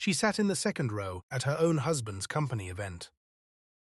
She sat in the second row at her own husband's company event.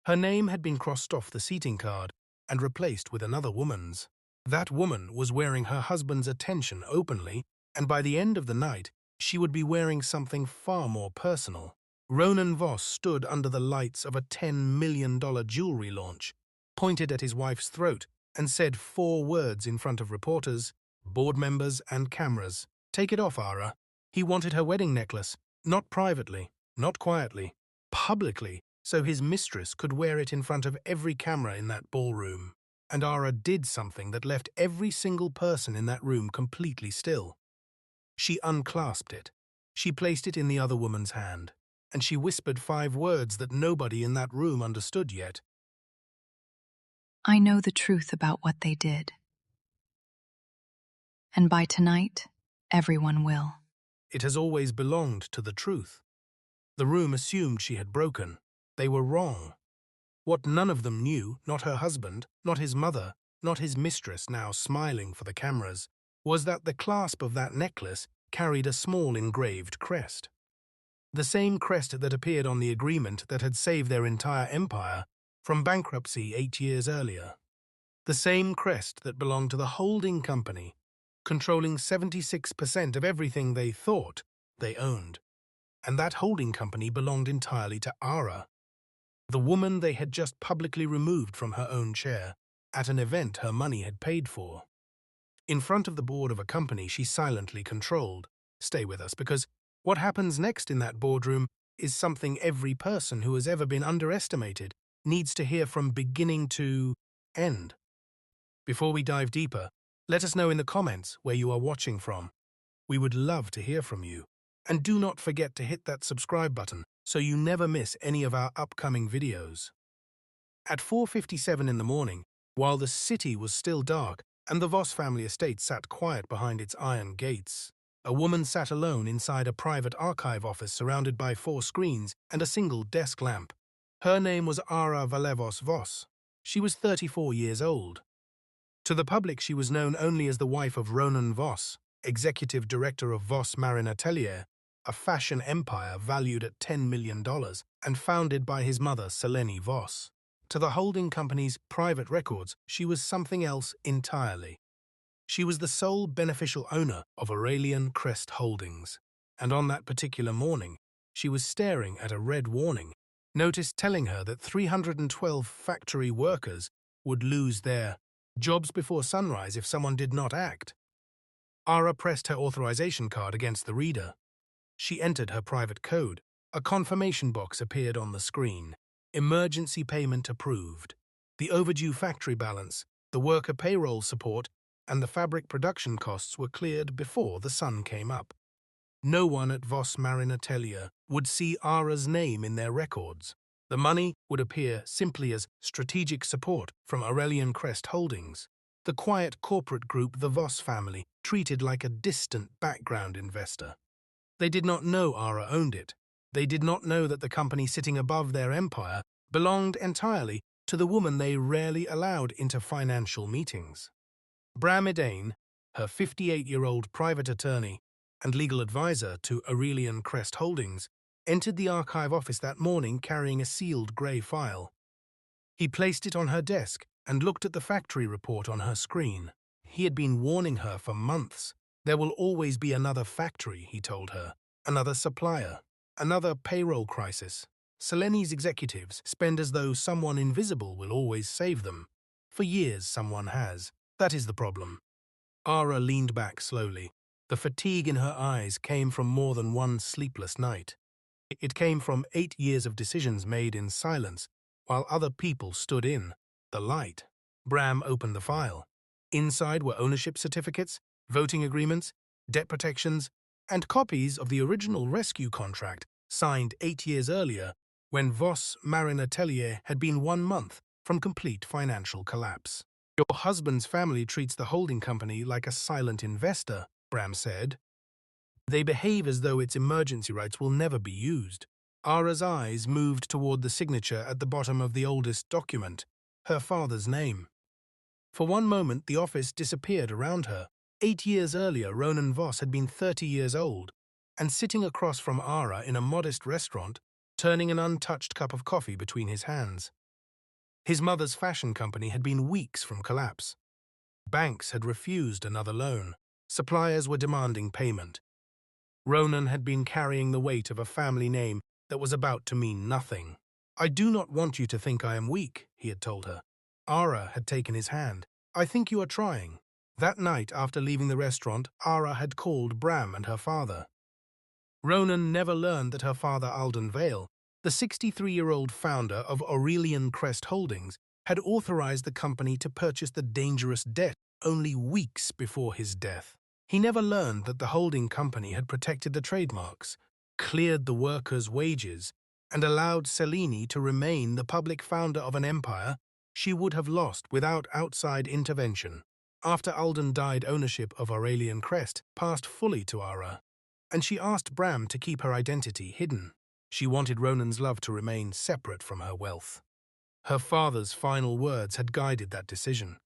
Her name had been crossed off the seating card and replaced with another woman's. That woman was wearing her husband's attention openly, and by the end of the night, she would be wearing something far more personal. Ronan Voss stood under the lights of a $10 million jewelry launch, pointed at his wife's throat, and said 4 words in front of reporters, board members, and cameras. "Take it off, Aara." He wanted her wedding necklace, not privately, not quietly, publicly, so his mistress could wear it in front of every camera in that ballroom. And Aara did something that left every single person in that room completely still. She unclasped it. She placed it in the other woman's hand, and she whispered 5 words that nobody in that room understood yet. "I know the truth about what they did. And by tonight, everyone will." It has always belonged to the truth. The room assumed she had broken. They were wrong. What none of them knew, not her husband, not his mother, not his mistress now smiling for the cameras, was that the clasp of that necklace carried a small engraved crest. The same crest that appeared on the agreement that had saved their entire empire from bankruptcy 8 years earlier. The same crest that belonged to the holding company, controlling 76% of everything they thought they owned. And that holding company belonged entirely to Aara, the woman they had just publicly removed from her own chair at an event her money had paid for. In front of the board of a company she silently controlled. Stay with us, because what happens next in that boardroom is something every person who has ever been underestimated needs to hear from beginning to end. Before we dive deeper, let us know in the comments where you are watching from. We would love to hear from you. And do not forget to hit that subscribe button so you never miss any of our upcoming videos. At 4:57 in the morning, while the city was still dark and the Voss family estate sat quiet behind its iron gates, a woman sat alone inside a private archive office surrounded by 4 screens and a single desk lamp. Her name was Aara Valevos Voss. She was 34 years old. To the public, she was known only as the wife of Ronan Voss, executive director of Voss Marin Atelier, a fashion empire valued at $10 million and founded by his mother, Selene Voss. To the holding company's private records, she was something else entirely. She was the sole beneficial owner of Aurelian Crest Holdings, and on that particular morning, she was staring at a red warning notice telling her that 312 factory workers would lose their jobs before sunrise if someone did not act. Aara pressed her authorization card against the reader. She entered her private code. A confirmation box appeared on the screen. Emergency payment approved. The overdue factory balance, the worker payroll support, and the fabric production costs were cleared before the sun came up. No one at Voss Marin Atelier would see Aara's name in their records. The money would appear simply as strategic support from Aurelian Crest Holdings, the quiet corporate group the Voss family treated like a distant background investor. They did not know Aara owned it. They did not know that the company sitting above their empire belonged entirely to the woman they rarely allowed into financial meetings. Bram Idane, her 58-year-old private attorney and legal advisor to Aurelian Crest Holdings, entered the archive office that morning carrying a sealed grey file. He placed it on her desk and looked at the factory report on her screen. He had been warning her for months. There will always be another factory, he told her, another supplier, another payroll crisis. Selene's executives spend as though someone invisible will always save them. For years someone has. That is the problem. Aara leaned back slowly. The fatigue in her eyes came from more than one sleepless night. It came from 8 years of decisions made in silence, while other people stood in the light. Bram opened the file. Inside were ownership certificates, voting agreements, debt protections, and copies of the original rescue contract signed 8 years earlier when Voss Marin Atelier had been 1 month from complete financial collapse. "Your husband's family treats the holding company like a silent investor," Bram said. "They behave as though its emergency rights will never be used." Aara's eyes moved toward the signature at the bottom of the oldest document, her father's name. For one moment, the office disappeared around her. 8 years earlier, Ronan Voss had been 30 years old. and sitting across from Aara in a modest restaurant, turning an untouched cup of coffee between his hands. His mother's fashion company had been weeks from collapse. Banks had refused another loan. Suppliers were demanding payment. Ronan had been carrying the weight of a family name that was about to mean nothing. "I do not want you to think I am weak," he had told her. Aara had taken his hand. "I think you are trying." That night, after leaving the restaurant, Aara had called Bram and her father. Ronan never learned that her father, Alden Vale, the 63-year-old founder of Aurelian Crest Holdings, had authorized the company to purchase the dangerous debt only weeks before his death. He never learned that the holding company had protected the trademarks, cleared the workers' wages, and allowed Selene to remain the public founder of an empire she would have lost without outside intervention. After Alden died, ownership of Aurelian Crest passed fully to Aara, and she asked Bram to keep her identity hidden. She wanted Ronan's love to remain separate from her wealth. Her father's final words had guided that decision.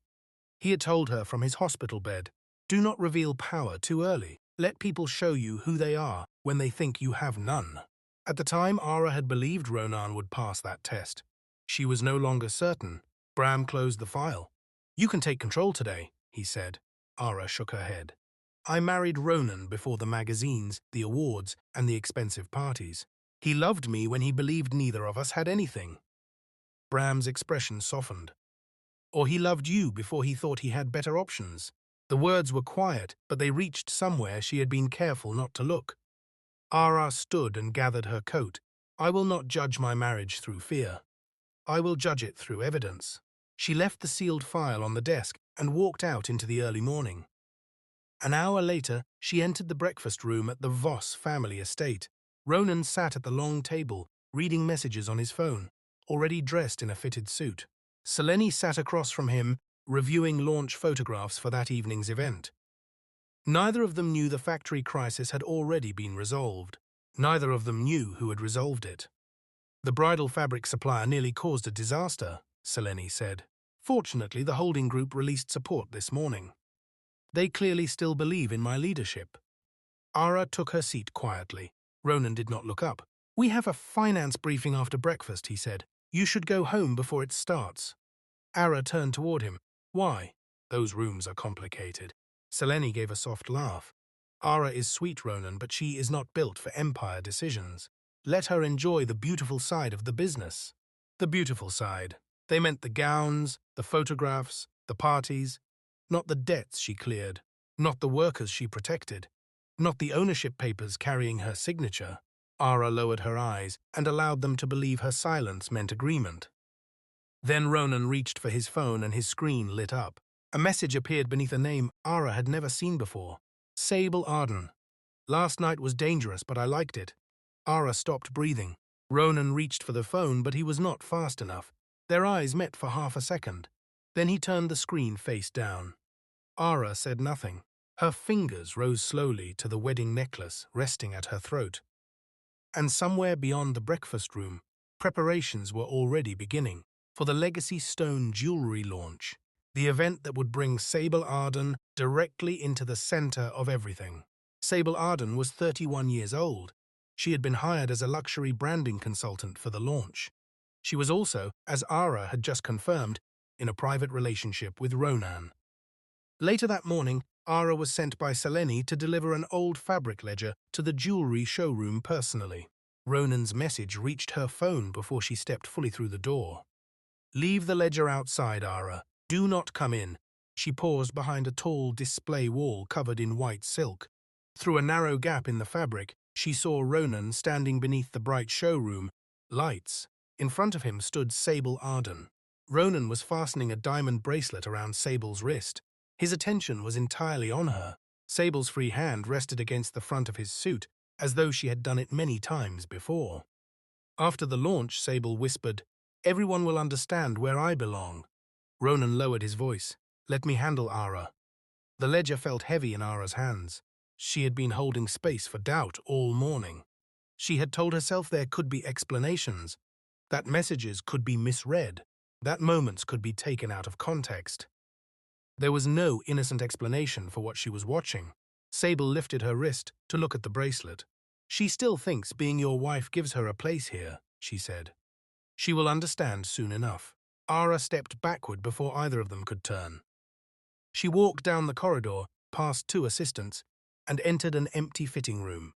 He had told her from his hospital bed, "Do not reveal power too early. Let people show you who they are when they think you have none." At the time, Aara had believed Ronan would pass that test. She was no longer certain. Bram closed the file. "You can take control today," he said. Aara shook her head. "I married Ronan before the magazines, the awards, and the expensive parties. He loved me when he believed neither of us had anything." Bram's expression softened. "Or he loved you before he thought he had better options." The words were quiet, but they reached somewhere she had been careful not to look. Aara stood and gathered her coat. "I will not judge my marriage through fear. I will judge it through evidence." She left the sealed file on the desk and walked out into the early morning. An hour later, she entered the breakfast room at the Voss family estate. Ronan sat at the long table, reading messages on his phone, already dressed in a fitted suit. Selene sat across from him, reviewing launch photographs for that evening's event. Neither of them knew the factory crisis had already been resolved. Neither of them knew who had resolved it. "The bridal fabric supplier nearly caused a disaster," Selene said. "Fortunately, the holding group released support this morning. They clearly still believe in my leadership." Aara took her seat quietly. Ronan did not look up. "We have a finance briefing after breakfast," he said. "You should go home before it starts." Aara turned toward him. "Why?" "Those rooms are complicated." Selene gave a soft laugh. "Aara is sweet, Ronan, but she is not built for empire decisions. Let her enjoy the beautiful side of the business." The beautiful side. They meant the gowns, the photographs, the parties. Not the debts she cleared. Not the workers she protected. Not the ownership papers carrying her signature. Aara lowered her eyes and allowed them to believe her silence meant agreement. Then Ronan reached for his phone and his screen lit up. A message appeared beneath a name Aara had never seen before. Sable Arden. "Last night was dangerous, but I liked it." Aara stopped breathing. Ronan reached for the phone, but he was not fast enough. Their eyes met for half a second. Then he turned the screen face down. Aara said nothing. Her fingers rose slowly to the wedding necklace resting at her throat. And somewhere beyond the breakfast room, preparations were already beginning for the Legacy Stone jewelry launch, the event that would bring Sable Arden directly into the center of everything. Sable Arden was 31 years old. She had been hired as a luxury branding consultant for the launch. She was also, as Aara had just confirmed, in a private relationship with Ronan. Later that morning, Aara was sent by Selene to deliver an old fabric ledger to the jewelry showroom personally. Ronan's message reached her phone before she stepped fully through the door. "Leave the ledger outside, Aara. Do not come in." She paused behind a tall display wall covered in white silk. Through a narrow gap in the fabric, she saw Ronan standing beneath the bright showroom lights. In front of him stood Sable Arden. Ronan was fastening a diamond bracelet around Sable's wrist. His attention was entirely on her. Sable's free hand rested against the front of his suit, as though she had done it many times before. After the launch, Sable whispered, "Everyone will understand where I belong." Ronan lowered his voice. "Let me handle Aara." The ledger felt heavy in Aara's hands. She had been holding space for doubt all morning. She had told herself there could be explanations, that messages could be misread, that moments could be taken out of context. There was no innocent explanation for what she was watching. Sable lifted her wrist to look at the bracelet. She still thinks being your wife gives her a place here, she said. She will understand soon enough. Aara stepped backward before either of them could turn. She walked down the corridor, past two assistants, and entered an empty fitting room.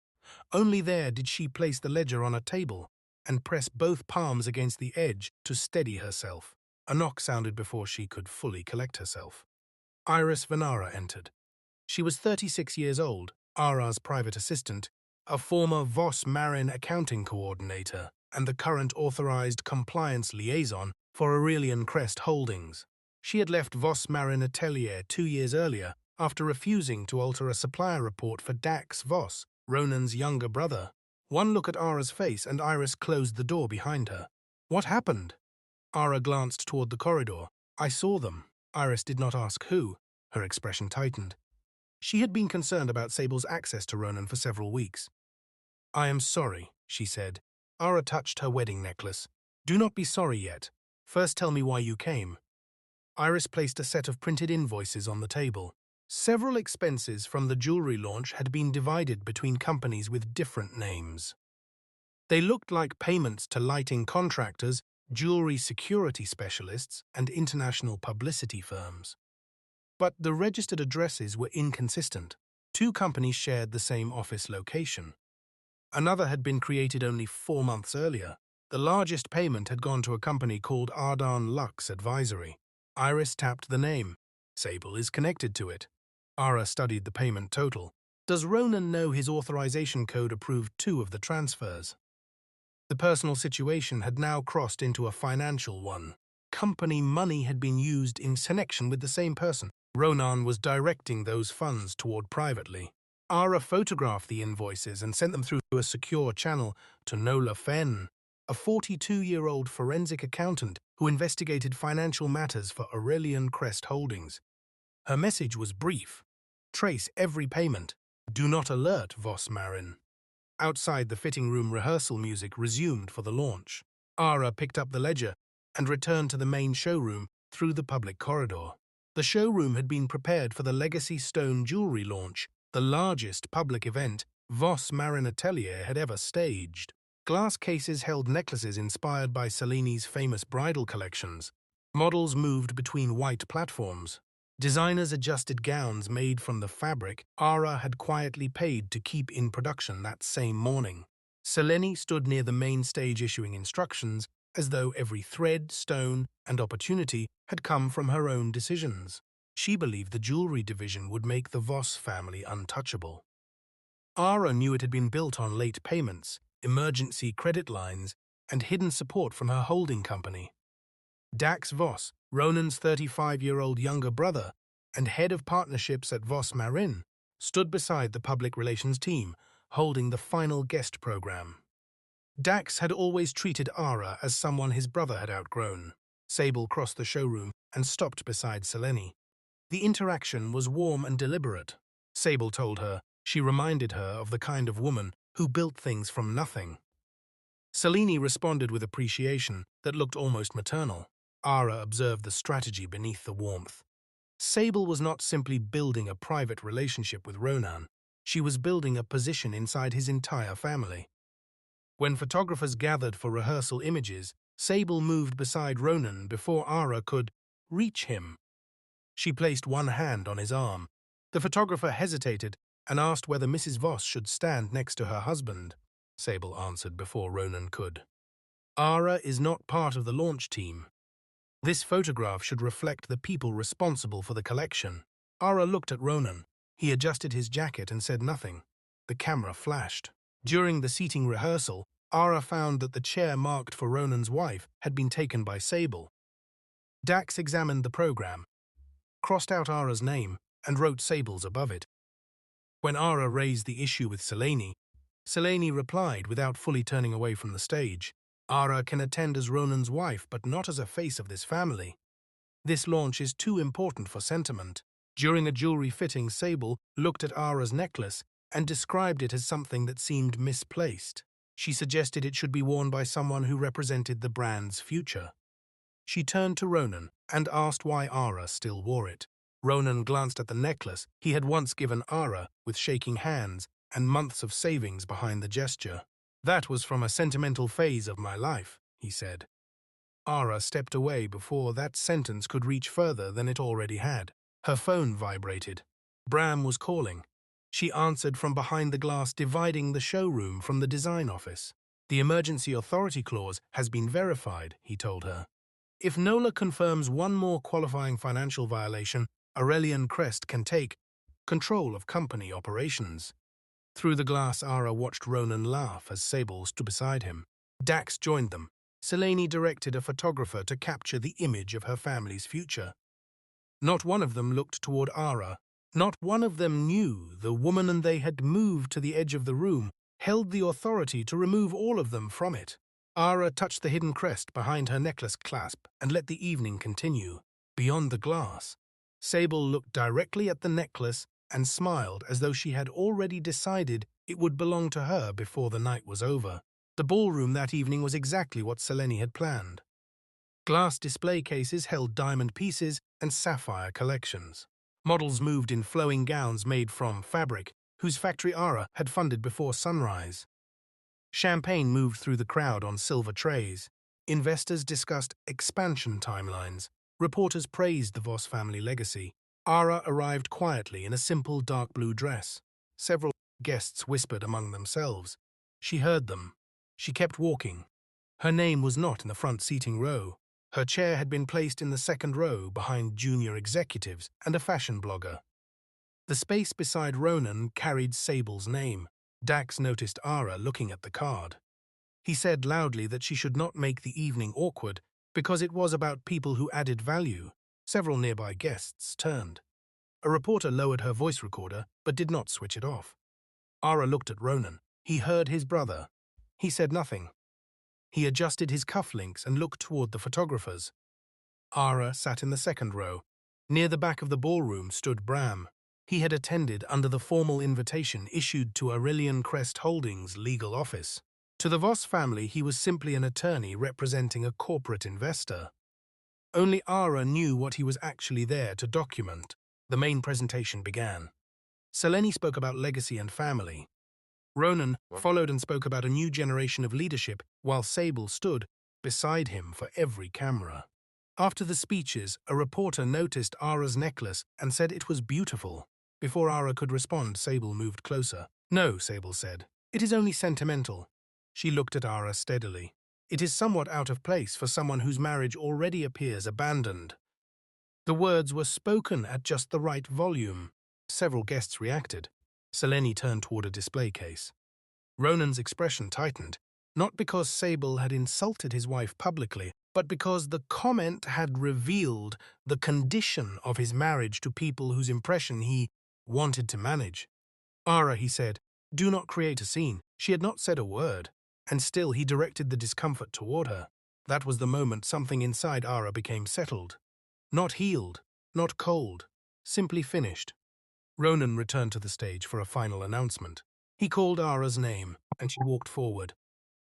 Only there did she place the ledger on a table and press both palms against the edge to steady herself. A knock sounded before she could fully collect herself. Iris Vanara entered. She was 36 years old, Aara's private assistant, a former Voss Marin accounting coordinator, and the current authorized compliance liaison for Aurelian Crest Holdings. She had left Voss Marin Atelier 2 years earlier after refusing to alter a supplier report for Dax Voss, Ronan's younger brother. One look at Aara's face and Iris closed the door behind her. What happened? Aara glanced toward the corridor. I saw them. Iris did not ask who. Her expression tightened. She had been concerned about Sable's access to Ronan for several weeks. I am sorry, she said. Aara touched her wedding necklace. Do not be sorry yet. First tell me why you came. Iris placed a set of printed invoices on the table. Several expenses from the jewelry launch had been divided between companies with different names. They looked like payments to lighting contractors, jewelry security specialists, and international publicity firms. But the registered addresses were inconsistent. Two companies shared the same office location. Another had been created only 4 months earlier. The largest payment had gone to a company called Ardan Lux Advisory. Iris tapped the name. Sable is connected to it. Aara studied the payment total. Does Ronan know his authorization code approved 2 of the transfers? The personal situation had now crossed into a financial one. Company money had been used in connection with the same person. Ronan was directing those funds toward privately. Aara photographed the invoices and sent them through a secure channel to Nola Fenn, a 42-year-old forensic accountant who investigated financial matters for Aurelian Crest Holdings. Her message was brief. Trace every payment. Do not alert Voss Marin. Outside, the fitting room rehearsal music resumed for the launch. Aara picked up the ledger and returned to the main showroom through the public corridor. The showroom had been prepared for the Legacy Stone jewelry launch, the largest public event Voss Marin Atelier had ever staged. Glass cases held necklaces inspired by Cellini's famous bridal collections. Models moved between white platforms. Designers adjusted gowns made from the fabric Aara had quietly paid to keep in production that same morning. Cellini stood near the main stage issuing instructions, as though every thread, stone, and opportunity had come from her own decisions. She believed the jewelry division would make the Voss family untouchable. Aara knew it had been built on late payments, emergency credit lines, and hidden support from her holding company. Dax Voss, Ronan's 35-year-old younger brother and head of partnerships at Voss Marin, stood beside the public relations team, holding the final guest program. Dax had always treated Aara as someone his brother had outgrown. Sable crossed the showroom and stopped beside Cellini. The interaction was warm and deliberate. Sable told her she reminded her of the kind of woman who built things from nothing. Cellini responded with appreciation that looked almost maternal. Aara observed the strategy beneath the warmth. Sable was not simply building a private relationship with Ronan. She was building a position inside his entire family. When photographers gathered for rehearsal images, Sable moved beside Ronan before Aara could reach him. She placed one hand on his arm. The photographer hesitated and asked whether Mrs. Voss should stand next to her husband. Sable answered before Ronan could. Aara is not part of the launch team. This photograph should reflect the people responsible for the collection. Aara looked at Ronan. He adjusted his jacket and said nothing. The camera flashed. During the seating rehearsal, Aara found that the chair marked for Ronan's wife had been taken by Sable. Dax examined the program, crossed out Aara's name, and wrote Sable's above it. When Aara raised the issue with Cellini replied without fully turning away from the stage. Aara can attend as Ronan's wife, but not as a face of this family. This launch is too important for sentiment. During a jewelry fitting, Sable looked at Aara's necklace and described it as something that seemed misplaced. She suggested it should be worn by someone who represented the brand's future. She turned to Ronan and asked why Aara still wore it. Ronan glanced at the necklace he had once given Aara with shaking hands and months of savings behind the gesture. That was from a sentimental phase of my life, he said. Aara stepped away before that sentence could reach further than it already had. Her phone vibrated. Bram was calling. She answered from behind the glass dividing the showroom from the design office. The emergency authority clause has been verified, he told her. If Nola confirms one more qualifying financial violation, Aurelian Crest can take control of company operations. Through the glass, Aara watched Ronan laugh as Sable stood beside him. Dax joined them. Selene directed a photographer to capture the image of her family's future. Not one of them looked toward Aara. Not one of them knew the woman and they had moved to the edge of the room, held the authority to remove all of them from it. Aara touched the hidden crest behind her necklace clasp and let the evening continue. Beyond the glass, Sable looked directly at the necklace and smiled as though she had already decided it would belong to her before the night was over. The ballroom that evening was exactly what Selene had planned. Glass display cases held diamond pieces and sapphire collections. Models moved in flowing gowns made from fabric, whose factory Aara had funded before sunrise. Champagne moved through the crowd on silver trays. Investors discussed expansion timelines. Reporters praised the Voss family legacy. Aara arrived quietly in a simple dark blue dress. Several guests whispered among themselves. She heard them. She kept walking. Her name was not in the front seating row. Her chair had been placed in the second row behind junior executives and a fashion blogger. The space beside Ronan carried Sable's name. Dax noticed Aara looking at the card. He said loudly that she should not make the evening awkward because it was about people who added value. Several nearby guests turned. A reporter lowered her voice recorder but did not switch it off. Aara looked at Ronan. He heard his brother. He said nothing. He adjusted his cufflinks and looked toward the photographers. Aara sat in the second row. Near the back of the ballroom stood Bram. He had attended under the formal invitation issued to Aurelian Crest Holdings' legal office. To the Voss family, he was simply an attorney representing a corporate investor. Only Aara knew what he was actually there to document. The main presentation began. Selene spoke about legacy and family. Ronan followed and spoke about a new generation of leadership, while Sable stood beside him for every camera. After the speeches, a reporter noticed Aara's necklace and said it was beautiful. Before Aara could respond, Sable moved closer. "No," Sable said. "It is only sentimental." She looked at Aara steadily. "It is somewhat out of place for someone whose marriage already appears abandoned." The words were spoken at just the right volume. Several guests reacted. Selene turned toward a display case. Ronan's expression tightened, not because Sable had insulted his wife publicly, but because the comment had revealed the condition of his marriage to people whose impression he wanted to manage. "Aara," he said, "do not create a scene." She had not said a word, and still he directed the discomfort toward her. That was the moment something inside Aara became settled. Not healed, not cold, simply finished. Ronan returned to the stage for a final announcement. He called Aara's name, and she walked forward.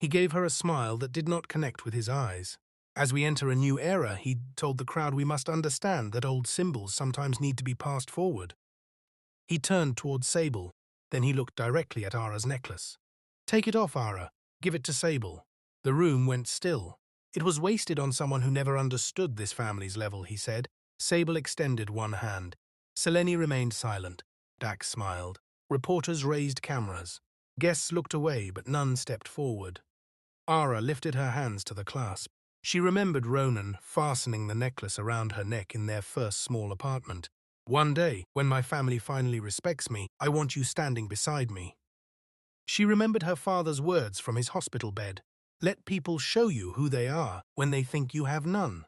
He gave her a smile that did not connect with his eyes. "As we enter a new era," he told the crowd, "we must understand that old symbols sometimes need to be passed forward." He turned toward Sable, then he looked directly at Aara's necklace. "Take it off, Aara. Give it to Sable." The room went still. "It was wasted on someone who never understood this family's level," he said. Sable extended one hand. Selene remained silent. Dax smiled. Reporters raised cameras. Guests looked away, but none stepped forward. Aara lifted her hands to the clasp. She remembered Ronan fastening the necklace around her neck in their first small apartment. "One day, when my family finally respects me, I want you standing beside me." She remembered her father's words from his hospital bed. "Let people show you who they are when they think you have none."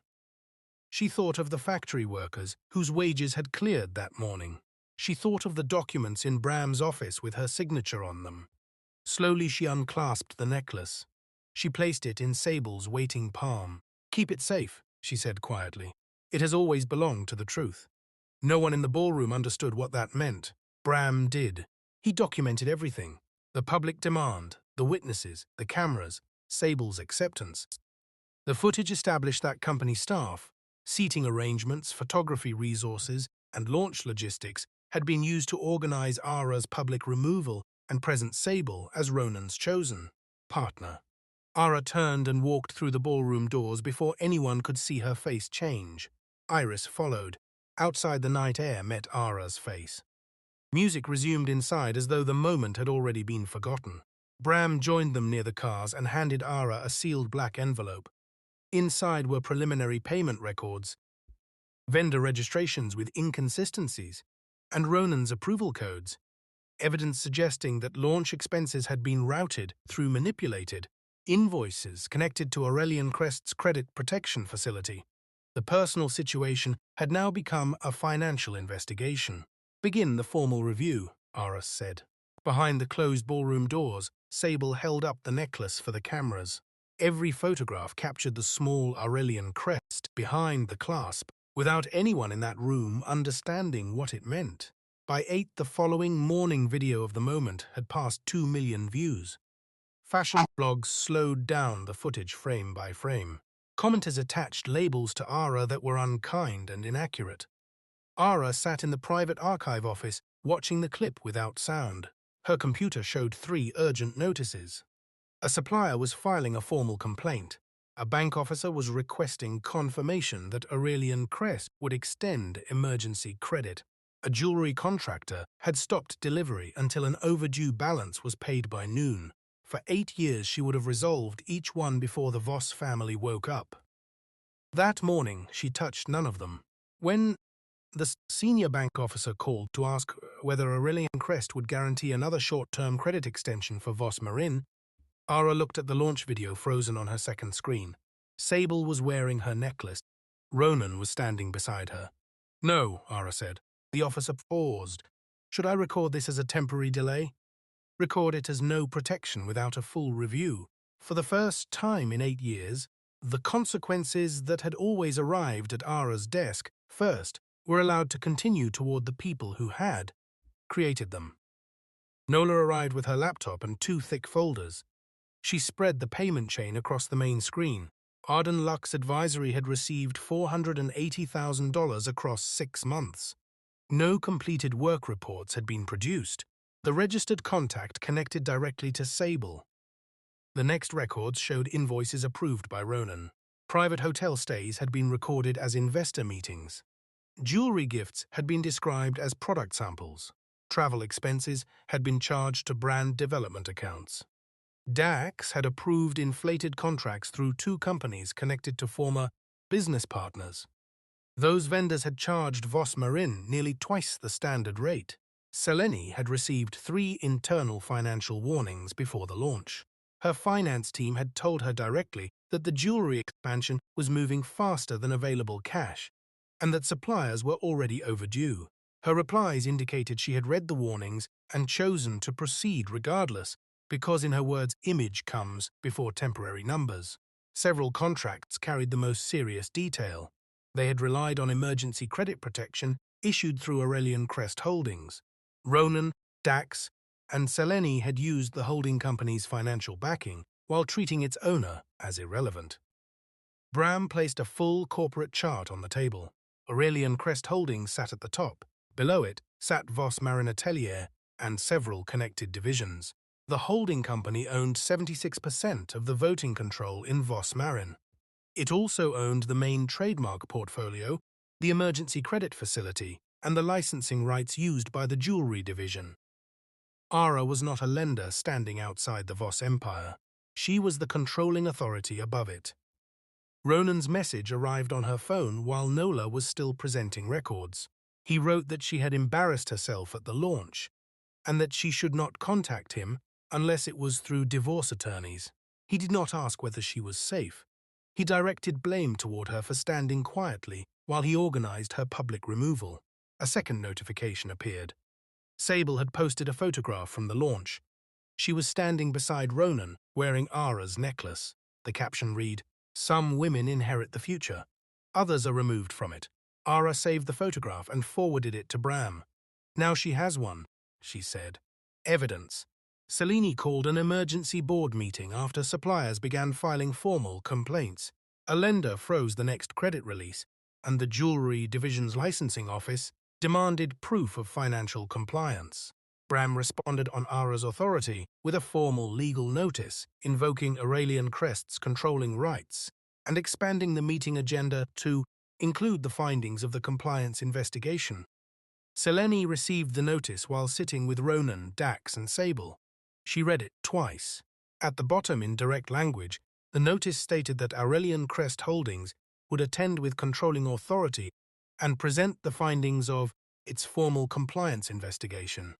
She thought of the factory workers whose wages had cleared that morning. She thought of the documents in Bram's office with her signature on them. Slowly she unclasped the necklace. She placed it in Sable's waiting palm. "Keep it safe," she said quietly. "It has always belonged to the truth." No one in the ballroom understood what that meant. Bram did. He documented everything. The public demand, the witnesses, the cameras, Sable's acceptance. The footage established that company staff, seating arrangements, photography resources, and launch logistics had been used to organize Aara's public removal and present Sable as Ronan's chosen partner. Aara turned and walked through the ballroom doors before anyone could see her face change. Iris followed. Outside, the night air met Aara's face. Music resumed inside as though the moment had already been forgotten. Bram joined them near the cars and handed Aara a sealed black envelope. Inside were preliminary payment records, vendor registrations with inconsistencies, and Ronan's approval codes, evidence suggesting that launch expenses had been routed through manipulated invoices connected to Aurelian Crest's credit protection facility. The personal situation had now become a financial investigation. "Begin the formal review," Aara said. Behind the closed ballroom doors, Sable held up the necklace for the cameras. Every photograph captured the small Aurelian crest behind the clasp, without anyone in that room understanding what it meant. By 8, the following morning video of the moment had passed 2 million views. Fashion blogs slowed down the footage frame by frame. Commenters attached labels to Aara that were unkind and inaccurate. Aara sat in the private archive office, watching the clip without sound. Her computer showed 3 urgent notices. A supplier was filing a formal complaint. A bank officer was requesting confirmation that Aurelian Crest would extend emergency credit. A jewelry contractor had stopped delivery until an overdue balance was paid by noon. For 8 years, she would have resolved each one before the Voss family woke up. That morning, she touched none of them. When the senior bank officer called to ask whether Aurelian Crest would guarantee another short-term credit extension for Voss Marin, Aara looked at the launch video frozen on her second screen. Sable was wearing her necklace. Ronan was standing beside her. "No," Aara said. The officer paused. "Should I record this as a temporary delay? Record it as no protection without a full review." For the first time in 8 years, the consequences that had always arrived at Aara's desk first were allowed to continue toward the people who had created them. Nola arrived with her laptop and 2 thick folders. She spread the payment chain across the main screen. Arden Lux Advisory had received $480,000 across 6 months. No completed work reports had been produced. The registered contact connected directly to Sable. The next records showed invoices approved by Ronan. Private hotel stays had been recorded as investor meetings. Jewelry gifts had been described as product samples. Travel expenses had been charged to brand development accounts. Dax had approved inflated contracts through 2 companies connected to former business partners. Those vendors had charged Voss Marin nearly twice the standard rate. Seleni had received 3 internal financial warnings before the launch. Her finance team had told her directly that the jewelry expansion was moving faster than available cash, and that suppliers were already overdue. Her replies indicated she had read the warnings and chosen to proceed regardless, because in her words, image comes before temporary numbers. Several contracts carried the most serious detail. They had relied on emergency credit protection issued through Aurelian Crest Holdings. Ronan, Dax, and Seleni had used the holding company's financial backing while treating its owner as irrelevant. Bram placed a full corporate chart on the table. Aurelian Crest Holdings sat at the top. Below it sat Voss Marin Atelier and several connected divisions. The holding company owned 76% of the voting control in Voss Marin. It also owned the main trademark portfolio, the emergency credit facility, and the licensing rights used by the jewelry division. Aara was not a lender standing outside the Voss empire. She was the controlling authority above it. Ronan's message arrived on her phone while Nola was still presenting records. He wrote that she had embarrassed herself at the launch, and that she should not contact him unless it was through divorce attorneys. He did not ask whether she was safe. He directed blame toward her for standing quietly while he organized her public removal. A second notification appeared. Sable had posted a photograph from the launch. She was standing beside Ronan, wearing Aara's necklace. The caption read, "Some women inherit the future. Others are removed from it." Aara saved the photograph and forwarded it to Bram. "Now she has one," she said. Evidence. Seleni called an emergency board meeting after suppliers began filing formal complaints. A lender froze the next credit release, and the jewelry division's licensing office demanded proof of financial compliance. Bram responded on Aara's authority with a formal legal notice invoking Aurelian Crest's controlling rights and expanding the meeting agenda to include the findings of the compliance investigation. Selene received the notice while sitting with Ronan, Dax, and Sable. She read it twice. At the bottom, in direct language, the notice stated that Aurelian Crest Holdings would attend with controlling authority and present the findings of its formal compliance investigation.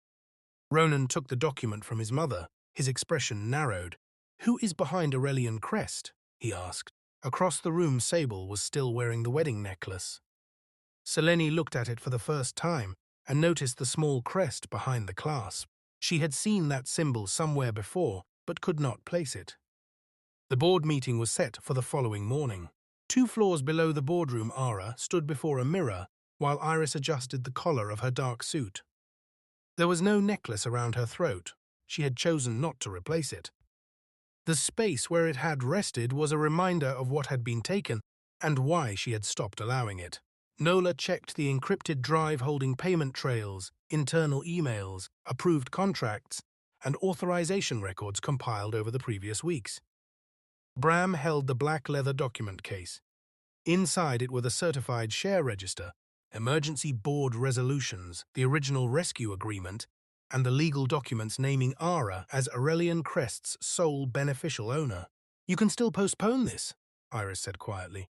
Ronan took the document from his mother. His expression narrowed. "Who is behind Aurelian Crest?" he asked. Across the room, Sable was still wearing the wedding necklace. Selene looked at it for the first time and noticed the small crest behind the clasp. She had seen that symbol somewhere before, but could not place it. The board meeting was set for the following morning. 2 floors below the boardroom, Aara stood before a mirror while Iris adjusted the collar of her dark suit. There was no necklace around her throat. She had chosen not to replace it. The space where it had rested was a reminder of what had been taken and why she had stopped allowing it. Nola checked the encrypted drive holding payment trails, internal emails, approved contracts, and authorization records compiled over the previous weeks. Bram held the black leather document case. Inside it were the certified share register, emergency board resolutions, the original rescue agreement, and the legal documents naming Aara as Aurelian Crest's sole beneficial owner. "You can still postpone this," Iris said quietly.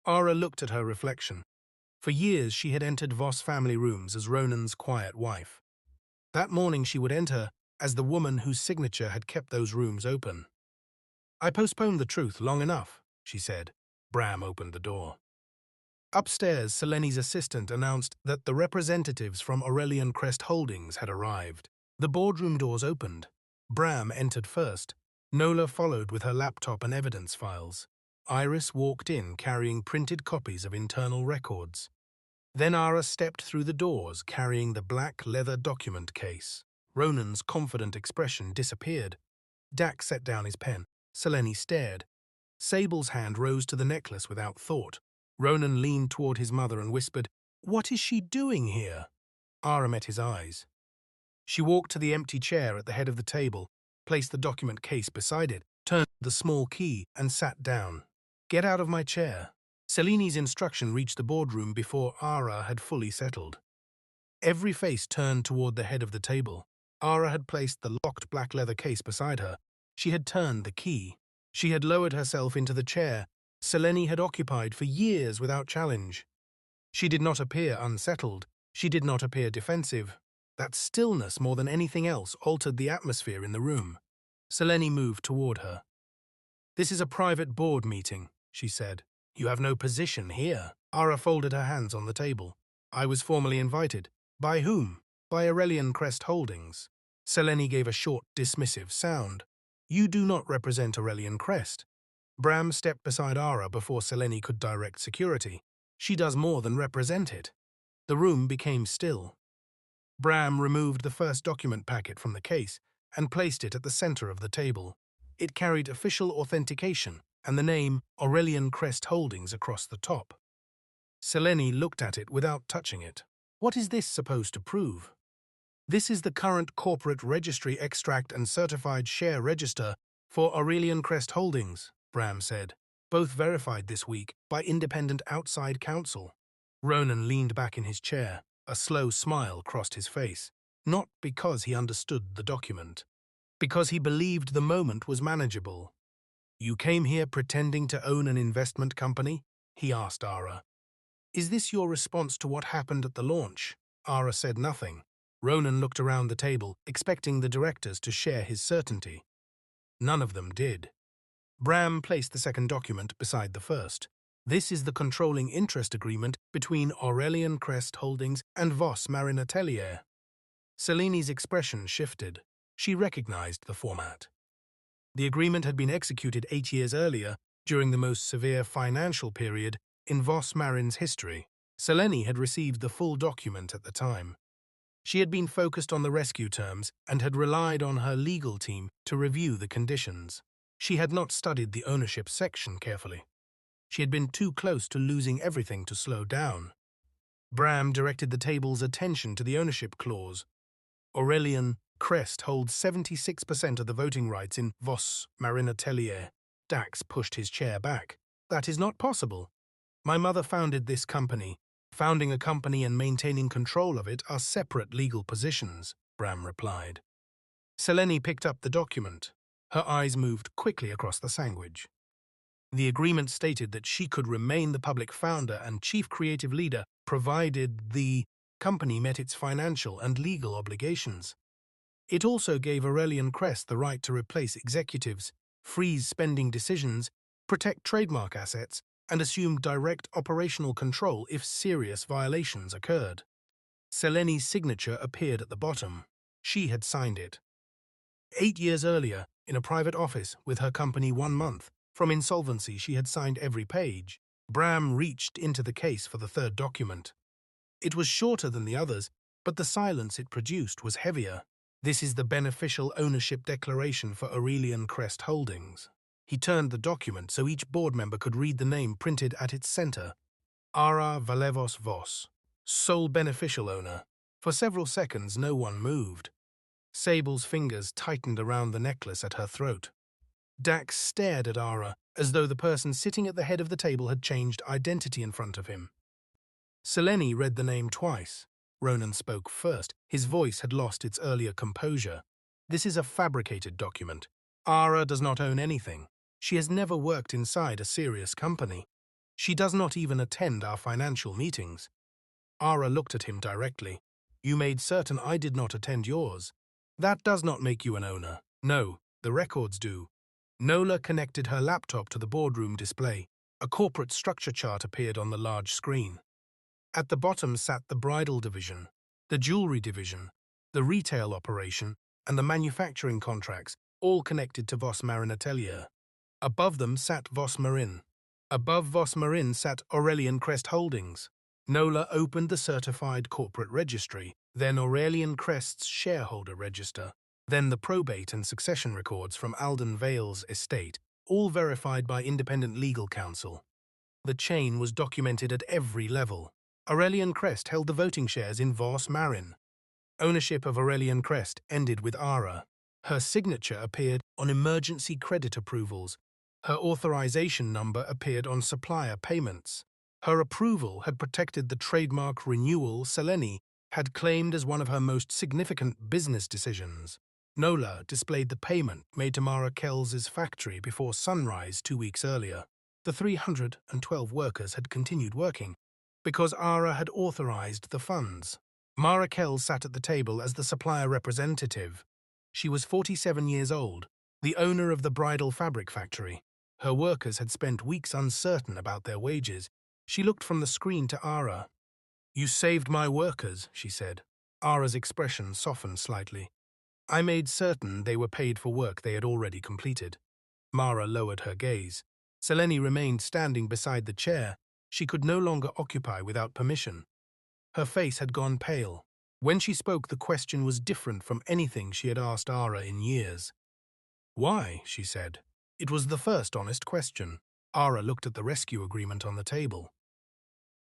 Aara looked at her reflection. For years she had entered Voss family rooms as Ronan's quiet wife. That morning she would enter as the woman whose signature had kept those rooms open. "I postponed the truth long enough," she said. Bram opened the door. Upstairs, Selene's assistant announced that the representatives from Aurelian Crest Holdings had arrived. The boardroom doors opened. Bram entered first. Nola followed with her laptop and evidence files. Iris walked in carrying printed copies of internal records. Then Aara stepped through the doors carrying the black leather document case. Ronan's confident expression disappeared. Dax set down his pen. Selene stared. Sable's hand rose to the necklace without thought. Ronan leaned toward his mother and whispered, "What is she doing here?" Aara met his eyes. She walked to the empty chair at the head of the table, placed the document case beside it, turned the small key, and sat down. "Get out of my chair." Selene's instruction reached the boardroom before Aara had fully settled. Every face turned toward the head of the table. Aara had placed the locked black leather case beside her. She had turned the key. She had lowered herself into the chair Selene had occupied for years without challenge. She did not appear unsettled. She did not appear defensive. That stillness, more than anything else, altered the atmosphere in the room. Selene moved toward her. "This is a private board meeting," she said. "You have no position here." Aara folded her hands on the table. "I was formally invited." "By whom?" "By Aurelian Crest Holdings." Selene gave a short, dismissive sound. "You do not represent Aurelian Crest." Bram stepped beside Aara before Selene could direct security. "She does more than represent it." The room became still. Bram removed the first document packet from the case and placed it at the center of the table. It carried official authentication and the name Aurelian Crest Holdings across the top. Selene looked at it without touching it. "What is this supposed to prove?" "This is the current corporate registry extract and certified share register for Aurelian Crest Holdings," Bram said, "both verified this week by independent outside counsel." Ronan leaned back in his chair. A slow smile crossed his face, not because he understood the document, because he believed the moment was manageable. "You came here pretending to own an investment company?" he asked Aara. "Is this your response to what happened at the launch?" Aara said nothing. Ronan looked around the table, expecting the directors to share his certainty. None of them did. Bram placed the second document beside the first. "This is the controlling interest agreement between Aurelian Crest Holdings and Voss Marinatelier." Selene's expression shifted. She recognized the format. The agreement had been executed 8 years earlier, during the most severe financial period in Voss Marin's history. Selene had received the full document at the time. She had been focused on the rescue terms and had relied on her legal team to review the conditions. She had not studied the ownership section carefully. She had been too close to losing everything to slow down. Bram directed the table's attention to the ownership clause. Aurelian Crest holds 76% of the voting rights in Voss Atelier. Dax pushed his chair back. That is not possible. My mother founded this company. Founding a company and maintaining control of it are separate legal positions, Bram replied. Seleni picked up the document. Her eyes moved quickly across the language. The agreement stated that she could remain the public founder and chief creative leader provided the company met its financial and legal obligations. It also gave Aurelian Crest the right to replace executives, freeze spending decisions, protect trademark assets, and assume direct operational control if serious violations occurred. Seleni's signature appeared at the bottom. She had signed it. 8 years earlier, in a private office with her company 1 month, from insolvency she had signed every page. Bram reached into the case for the third document. It was shorter than the others, but the silence it produced was heavier. This is the beneficial ownership declaration for Aurelian Crest Holdings. He turned the document so each board member could read the name printed at its center. Aara Valevos Voss, sole beneficial owner. For several seconds no one moved. Sable's fingers tightened around the necklace at her throat. Dax stared at Aara as though the person sitting at the head of the table had changed identity in front of him. Seleni read the name twice. Ronan spoke first. His voice had lost its earlier composure. This is a fabricated document. Aara does not own anything. She has never worked inside a serious company. She does not even attend our financial meetings. Aara looked at him directly. You made certain I did not attend yours. That does not make you an owner. No, the records do. Nola connected her laptop to the boardroom display. A corporate structure chart appeared on the large screen. At the bottom sat the bridal division, the jewelry division, the retail operation, and the manufacturing contracts, all connected to Voss Atelier. Above them sat Voss Marin. Above Voss Marin sat Aurelian Crest Holdings. Nola opened the certified corporate registry, then Aurelian Crest's shareholder register, then the probate and succession records from Alden Vale's estate, all verified by independent legal counsel. The chain was documented at every level. Aurelian Crest held the voting shares in Voss Marin. Ownership of Aurelian Crest ended with Aara. Her signature appeared on emergency credit approvals. Her authorization number appeared on supplier payments. Her approval had protected the trademark renewal Seleni had claimed as one of her most significant business decisions. Nola displayed the payment made to Mara Kells's factory before sunrise 2 weeks earlier. The 312 workers had continued working because Aara had authorized the funds. Mara Kell sat at the table as the supplier representative. She was 47 years old, the owner of the bridal fabric factory. Her workers had spent weeks uncertain about their wages. She looked from the screen to Aara. You saved my workers, she said. Aara's expression softened slightly. I made certain they were paid for work they had already completed. Mara lowered her gaze. Seleni remained standing beside the chair. She could no longer occupy without permission. Her face had gone pale. When she spoke, the question was different from anything she had asked Aara in years. Why? She said. It was the first honest question. Aara looked at the rescue agreement on the table.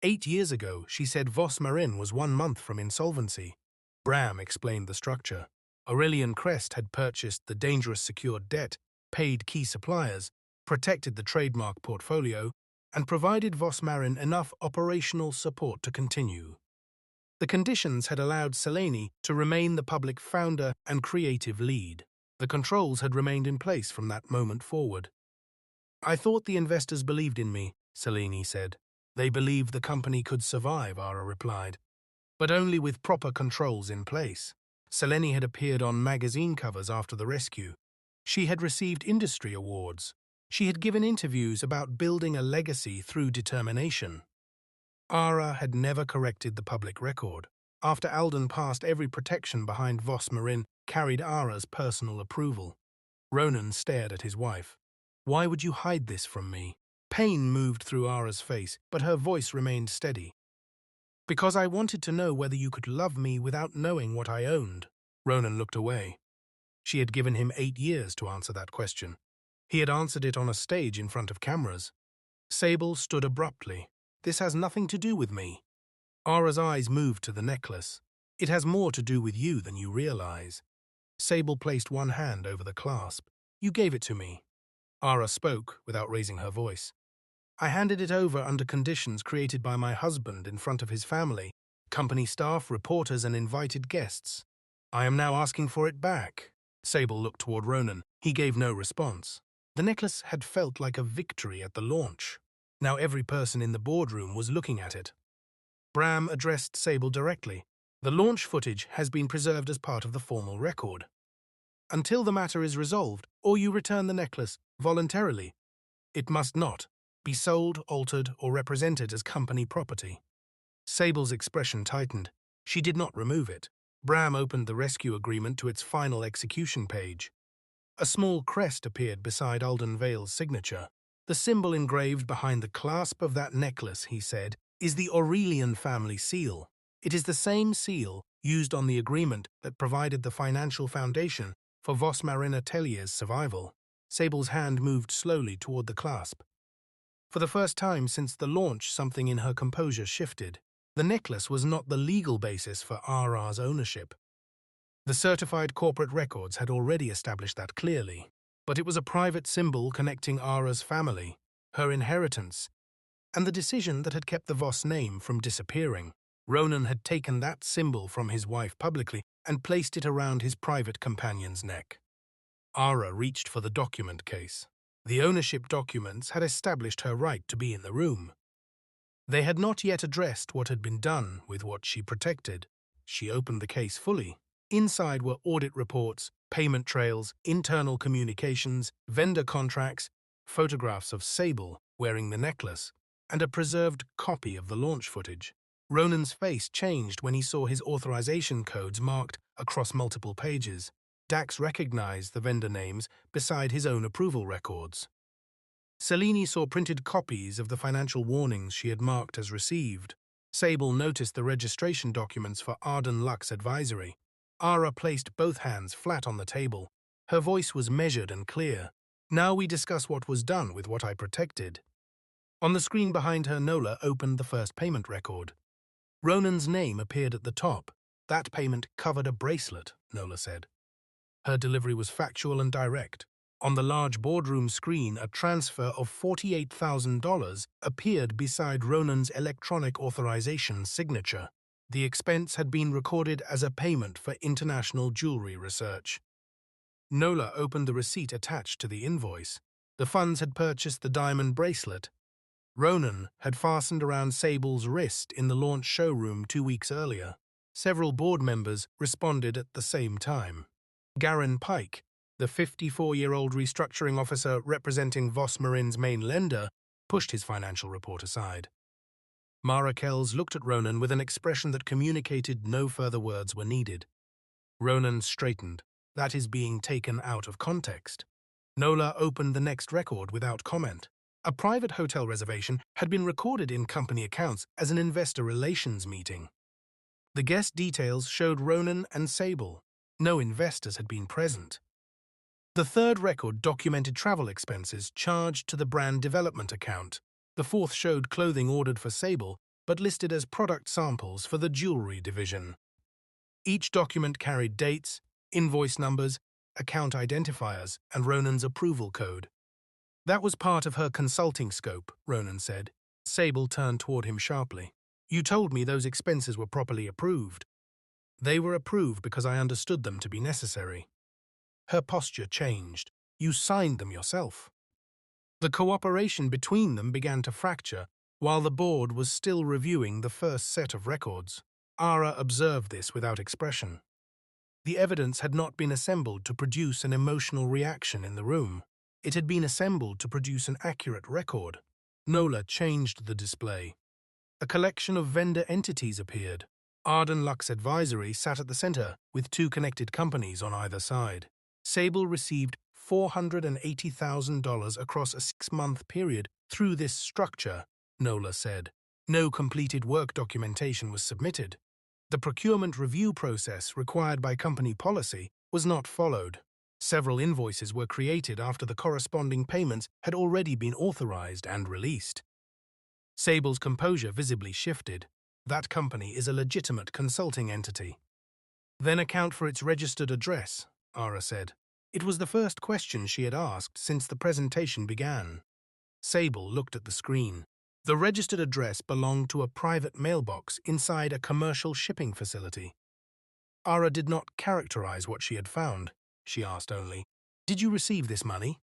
8 years ago, she said Voss Marin was 1 month from insolvency. Bram explained the structure. Aurelian Crest had purchased the dangerous secured debt, paid key suppliers, protected the trademark portfolio, and provided Voss Marin enough operational support to continue. The conditions had allowed Seleni to remain the public founder and creative lead. The controls had remained in place from that moment forward. I thought the investors believed in me, Seleni said. They believed the company could survive, Aara replied, but only with proper controls in place. Seleni had appeared on magazine covers after the rescue. She had received industry awards. She had given interviews about building a legacy through determination. Aara had never corrected the public record. After Alden passed, every protection behind Voss Marin carried Aara's personal approval. Ronan stared at his wife. Why would you hide this from me? Pain moved through Aara's face, but her voice remained steady. Because I wanted to know whether you could love me without knowing what I owned. Ronan looked away. She had given him 8 years to answer that question. He had answered it on a stage in front of cameras. Sable stood abruptly. This has nothing to do with me. Aara's eyes moved to the necklace. It has more to do with you than you realize. Sable placed one hand over the clasp. You gave it to me. Aara spoke without raising her voice. I handed it over under conditions created by my husband in front of his family, company staff, reporters, and invited guests. I am now asking for it back. Sable looked toward Ronan. He gave no response. The necklace had felt like a victory at the launch. Now every person in the boardroom was looking at it. Bram addressed Sable directly. The launch footage has been preserved as part of the formal record. Until the matter is resolved, or you return the necklace voluntarily, it must not be sold, altered, or represented as company property. Sable's expression tightened. She did not remove it. Bram opened the rescue agreement to its final execution page. A small crest appeared beside Alden Vale's signature. The symbol engraved behind the clasp of that necklace, he said, is the Aurelian family seal. It is the same seal used on the agreement that provided the financial foundation for Voss Marina Tellier's survival. Sable's hand moved slowly toward the clasp. For the first time since the launch, something in her composure shifted. The necklace was not the legal basis for Aara's ownership. The certified corporate records had already established that clearly. But it was a private symbol connecting Aara's family, her inheritance, and the decision that had kept the Voss name from disappearing. Ronan had taken that symbol from his wife publicly and placed it around his private companion's neck. Aara reached for the document case. The ownership documents had established her right to be in the room. They had not yet addressed what had been done with what she protected. She opened the case fully. Inside were audit reports, payment trails, internal communications, vendor contracts, photographs of Sable wearing the necklace, and a preserved copy of the launch footage. Ronan's face changed when he saw his authorization codes marked across multiple pages. Dax recognized the vendor names beside his own approval records. Selene saw printed copies of the financial warnings she had marked as received. Sable noticed the registration documents for Arden Lux Advisory. Aara placed both hands flat on the table. Her voice was measured and clear. Now we discuss what was done with what I protected. On the screen behind her, Nola opened the first payment record. Ronan's name appeared at the top. That payment covered a bracelet, Nola said. Her delivery was factual and direct. On the large boardroom screen, a transfer of $48,000 appeared beside Ronan's electronic authorization signature. The expense had been recorded as a payment for international jewelry research. Nola opened the receipt attached to the invoice. The funds had purchased the diamond bracelet Ronan had fastened around Sable's wrist in the launch showroom 2 weeks earlier. Several board members responded at the same time. Garen Pike, the 54-year-old restructuring officer representing Voss Marin's main lender, pushed his financial report aside. Mara Kells looked at Ronan with an expression that communicated no further words were needed. Ronan straightened. That is being taken out of context. Nola opened the next record without comment. A private hotel reservation had been recorded in company accounts as an investor relations meeting. The guest details showed Ronan and Sable. No investors had been present. The third record documented travel expenses charged to the brand development account. The fourth showed clothing ordered for Sable, but listed as product samples for the jewelry division. Each document carried dates, invoice numbers, account identifiers, and Ronan's approval code. That was part of her consulting scope, Ronan said. Sable turned toward him sharply. You told me those expenses were properly approved. They were approved because I understood them to be necessary. Her posture changed. You signed them yourself. The cooperation between them began to fracture, while the board was still reviewing the first set of records. Aara observed this without expression. The evidence had not been assembled to produce an emotional reaction in the room. It had been assembled to produce an accurate record. Nola changed the display. A collection of vendor entities appeared. Arden Lux Advisory sat at the center, with 2 connected companies on either side. Sable received $480,000 across a 6-month period through this structure, Nola said. No completed work documentation was submitted. The procurement review process required by company policy was not followed. Several invoices were created after the corresponding payments had already been authorized and released. Sable's composure visibly shifted. That company is a legitimate consulting entity. Then account for its registered address, Aara said. It was the first question she had asked since the presentation began. Sable looked at the screen. The registered address belonged to a private mailbox inside a commercial shipping facility. Aara did not characterize what she had found. She asked only, "Did you receive this money?"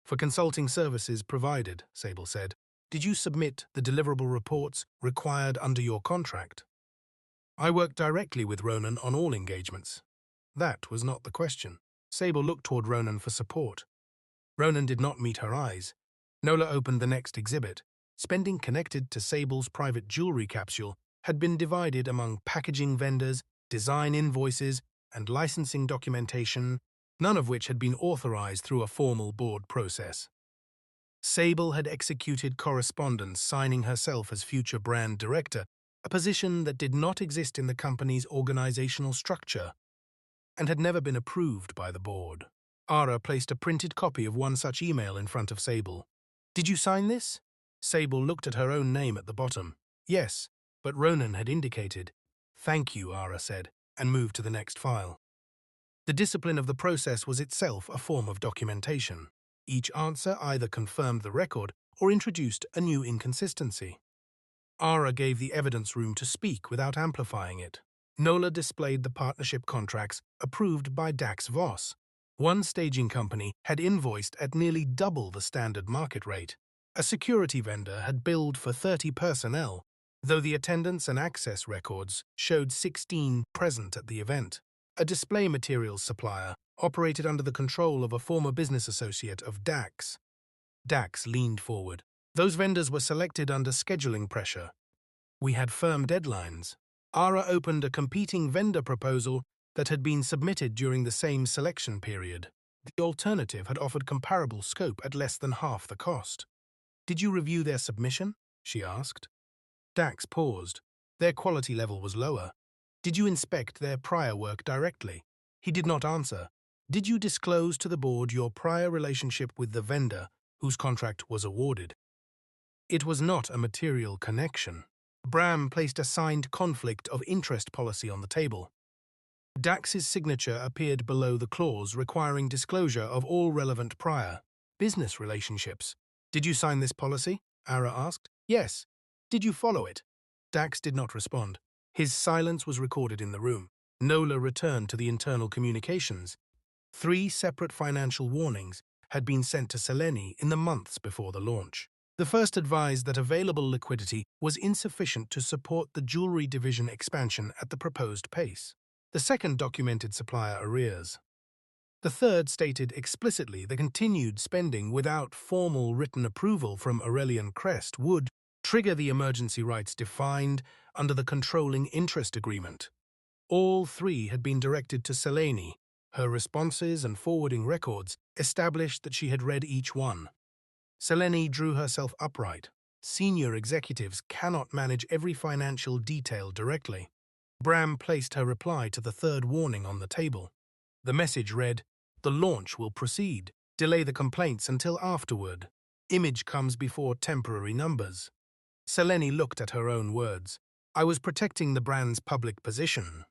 "For consulting services provided," Sable said. "Did you submit the deliverable reports required under your contract?" "I worked directly with Ronan on all engagements." That was not the question. Sable looked toward Ronan for support. Ronan did not meet her eyes. Nola opened the next exhibit. Spending connected to Sable's private jewelry capsule had been divided among packaging vendors, design invoices, and licensing documentation, none of which had been authorized through a formal board process. Sable had executed correspondence signing herself as future brand director, a position that did not exist in the company's organizational structure and had never been approved by the board. Aara placed a printed copy of one such email in front of Sable. "Did you sign this?" Sable looked at her own name at the bottom. "Yes, but Ronan had indicated." "Thank you," Aara said, and moved to the next file. The discipline of the process was itself a form of documentation. Each answer either confirmed the record or introduced a new inconsistency. Aara gave the evidence room to speak without amplifying it. Nola displayed the partnership contracts approved by Voss. One staging company had invoiced at nearly double the standard market rate. A security vendor had billed for 30 personnel, though the attendance and access records showed 16 present at the event. A display materials supplier operated under the control of a former business associate of Dax. Dax leaned forward. Those vendors were selected under scheduling pressure. We had firm deadlines. Aara opened a competing vendor proposal that had been submitted during the same selection period. The alternative had offered comparable scope at less than half the cost. "Did you review their submission?" she asked. Dax paused. Their quality level was lower. "Did you inspect their prior work directly?" He did not answer. "Did you disclose to the board your prior relationship with the vendor whose contract was awarded?" It was not a material connection. Bram placed a signed conflict of interest policy on the table. Dax's signature appeared below the clause requiring disclosure of all relevant prior business relationships. "Did you sign this policy?" Aara asked. "Yes." "Did you follow it?" Dax did not respond. His silence was recorded in the room. Nola returned to the internal communications. 3 separate financial warnings had been sent to Seleni in the months before the launch. The first advised that available liquidity was insufficient to support the jewelry division expansion at the proposed pace. The second documented supplier arrears. The third stated explicitly the continued spending without formal written approval from Aurelian Crest would trigger the emergency rights defined under the controlling interest agreement. All 3 had been directed to Seleni. Her responses and forwarding records established that she had read each one. Seleni drew herself upright. Senior executives cannot manage every financial detail directly. Bram placed her reply to the third warning on the table. The message read, "The launch will proceed. Delay the complaints until afterward. Image comes before temporary numbers." Seleni looked at her own words. "I was protecting the brand's public position."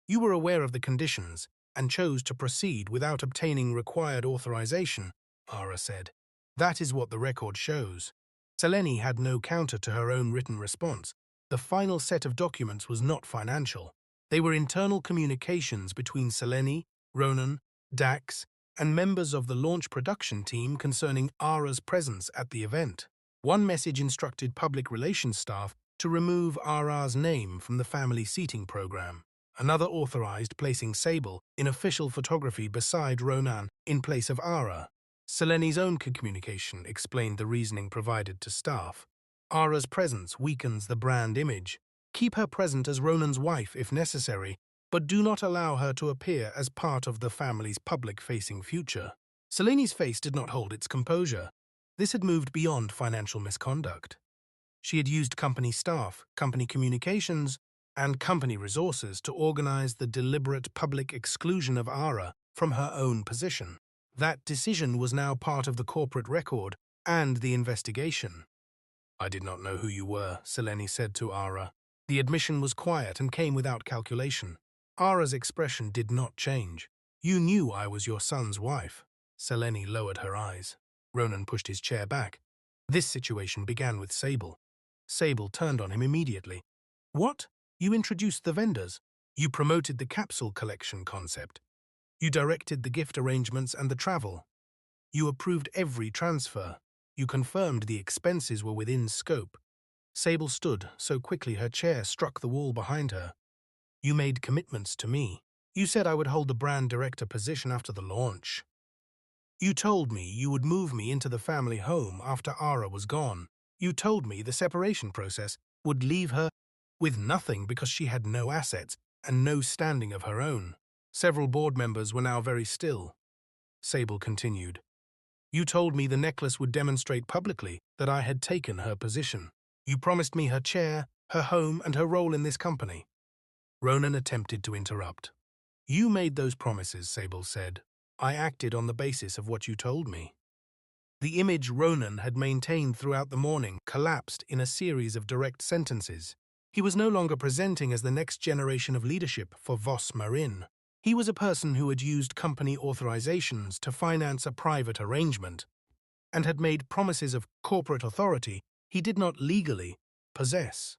"You were aware of the conditions and chose to proceed without obtaining required authorization," Aara said. "That is what the record shows." Seleni had no counter to her own written response. The final set of documents was not financial. They were internal communications between Seleni, Ronan, Dax, and members of the launch production team concerning Aara's presence at the event. One message instructed public relations staff to remove Aara's name from the family seating program. Another authorized placing Sable in official photography beside Ronan in place of Aara. Seleni's own communication explained the reasoning provided to staff. Aara's presence weakens the brand image. Keep her present as Ronan's wife if necessary, but do not allow her to appear as part of the family's public-facing future. Seleni's face did not hold its composure. This had moved beyond financial misconduct. She had used company staff, company communications, and company resources to organize the deliberate public exclusion of Aara from her own position. That decision was now part of the corporate record and the investigation. "I did not know who you were," Seleni said to Aara. The admission was quiet and came without calculation. Aara's expression did not change. You knew I was your son's wife. Selene lowered her eyes. Ronan pushed his chair back. This situation began with Sable. Sable turned on him immediately. What? You introduced the vendors. You promoted the capsule collection concept. You directed the gift arrangements and the travel. You approved every transfer. You confirmed the expenses were within scope. Sable stood so quickly her chair struck the wall behind her. You made commitments to me. You said I would hold the brand director position after the launch. You told me you would move me into the family home after Aara was gone. You told me the separation process would leave her with nothing because she had no assets and no standing of her own. Several board members were now very still. Sable continued. You told me the necklace would demonstrate publicly that I had taken her position. You promised me her chair, her home, and her role in this company. Ronan attempted to interrupt. You made those promises, Sable said. I acted on the basis of what you told me. The image Ronan had maintained throughout the morning collapsed in a series of direct sentences. He was no longer presenting as the next generation of leadership for Voss Marin. He was a person who had used company authorizations to finance a private arrangement and had made promises of corporate authority he did not legally possess.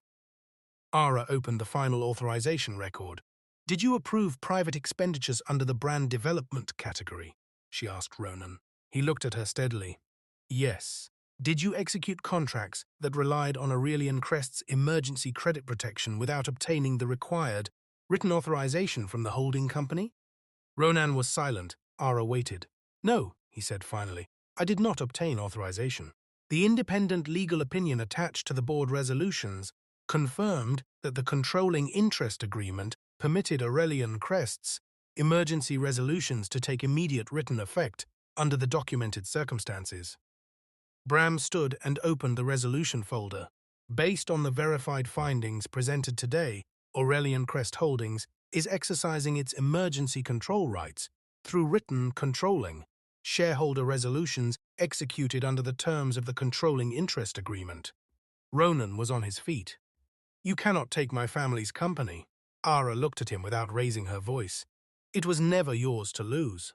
Aara opened the final authorization record. Did you approve private expenditures under the brand development category? She asked Ronan. He looked at her steadily. Yes. Did you execute contracts that relied on Aurelian Crest's emergency credit protection without obtaining the required written authorization from the holding company? Ronan was silent. Aara waited. No, he said finally. I did not obtain authorization. The independent legal opinion attached to the board resolutions confirmed that the controlling interest agreement permitted Aurelian Crest's emergency resolutions to take immediate written effect under the documented circumstances. Bram stood and opened the resolution folder. Based on the verified findings presented today, Aurelian Crest Holdings is exercising its emergency control rights through written controlling shareholder resolutions executed under the terms of the controlling interest agreement. Ronan was on his feet. You cannot take my family's company. Aara looked at him without raising her voice. It was never yours to lose.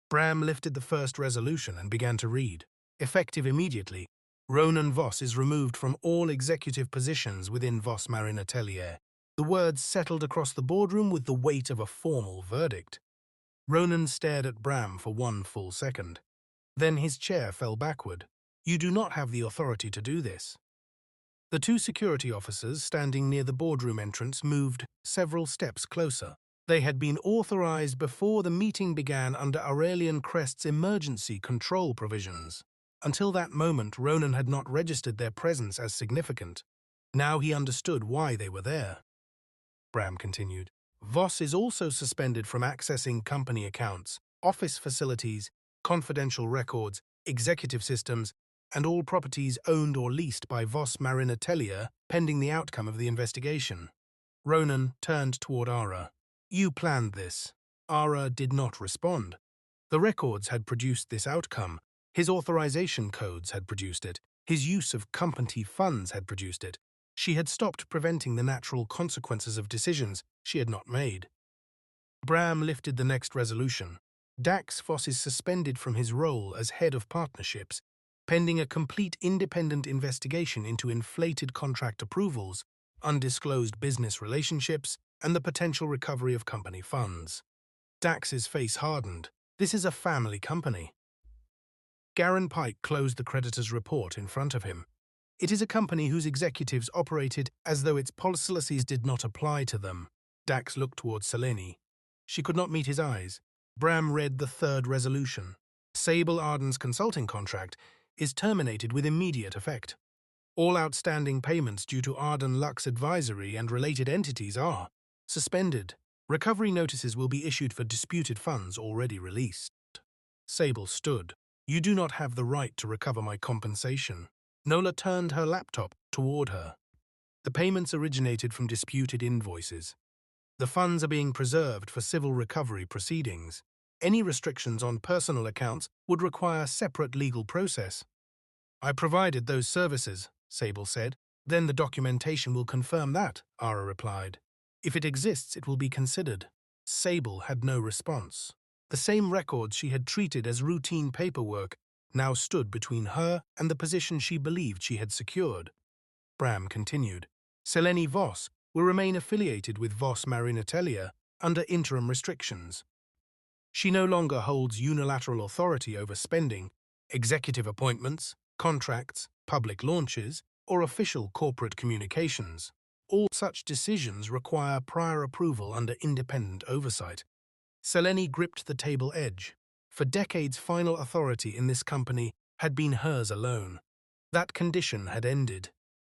Bram lifted the first resolution and began to read. Effective immediately, Ronan Voss is removed from all executive positions within Voss Marin Atelier. The words settled across the boardroom with the weight of a formal verdict. Ronan stared at Bram for 1 full second. Then his chair fell backward. You do not have the authority to do this. The 2 security officers standing near the boardroom entrance moved several steps closer. They had been authorized before the meeting began under Aurelian Crest's emergency control provisions. Until that moment, Ronan had not registered their presence as significant. Now he understood why they were there. Bram continued. Voss is also suspended from accessing company accounts, office facilities, confidential records, executive systems, and all properties owned or leased by Voss Marin Atelier pending the outcome of the investigation. Ronan turned toward Aara. You planned this. Aara did not respond. The records had produced this outcome. His authorization codes had produced it. His use of company funds had produced it. She had stopped preventing the natural consequences of decisions she had not made. Bram lifted the next resolution. Dax Voss is suspended from his role as head of partnerships, pending a complete independent investigation into inflated contract approvals, undisclosed business relationships, and the potential recovery of company funds. Dax's face hardened. This is a family company. Garen Pike closed the creditor's report in front of him. It is a company whose executives operated as though its policies did not apply to them. Dax looked towards Selene. She could not meet his eyes. Bram read the 3rd resolution. Sable Arden's consulting contract is terminated with immediate effect. All outstanding payments due to Arden Lux Advisory and related entities are suspended. Recovery notices will be issued for disputed funds already released. Sable stood. You do not have the right to recover my compensation. Nola turned her laptop toward her. The payments originated from disputed invoices. The funds are being preserved for civil recovery proceedings. Any restrictions on personal accounts would require separate legal process. I provided those services, Sable said. Then the documentation will confirm that, Aara replied. If it exists, it will be considered. Sable had no response. The same records she had treated as routine paperwork now stood between her and the position she believed she had secured. Bram continued. Seleni Voss will remain affiliated with Voss Marinatelia under interim restrictions. She no longer holds unilateral authority over spending, executive appointments, contracts, public launches, or official corporate communications. All such decisions require prior approval under independent oversight. Seleni gripped the table edge. For decades, final authority in this company had been hers alone. That condition had ended.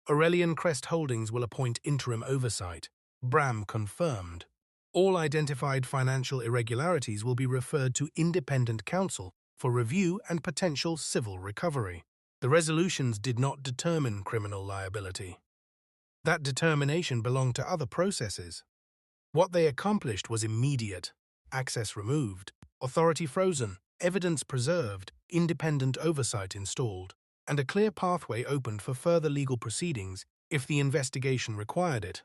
Aurelian Crest Holdings will appoint interim oversight. Bram confirmed. All identified financial irregularities will be referred to independent counsel for review and potential civil recovery. The resolutions did not determine criminal liability. That determination belonged to other processes. What they accomplished was immediate. Access removed, authority frozen, evidence preserved, independent oversight installed, and a clear pathway opened for further legal proceedings if the investigation required it.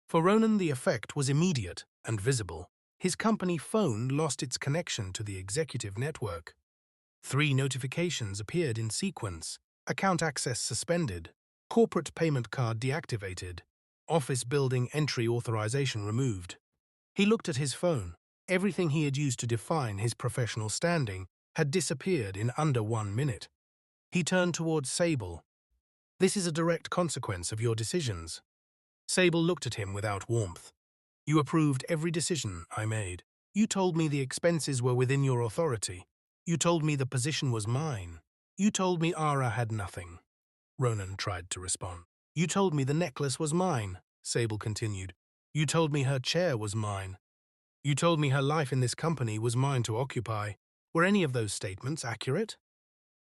For Ronan, the effect was immediate and visible. His company phone lost its connection to the executive network. 3 notifications appeared in sequence: account access suspended, corporate payment card deactivated, office building entry authorization removed. He looked at his phone. Everything he had used to define his professional standing had disappeared in under 1 minute. He turned towards Sable. "This is a direct consequence of your decisions." Sable looked at him without warmth. "You approved every decision I made. You told me the expenses were within your authority. You told me the position was mine. You told me Aara had nothing." Ronan tried to respond. "You told me the necklace was mine," Sable continued. "You told me her chair was mine. You told me her life in this company was mine to occupy. Were any of those statements accurate?"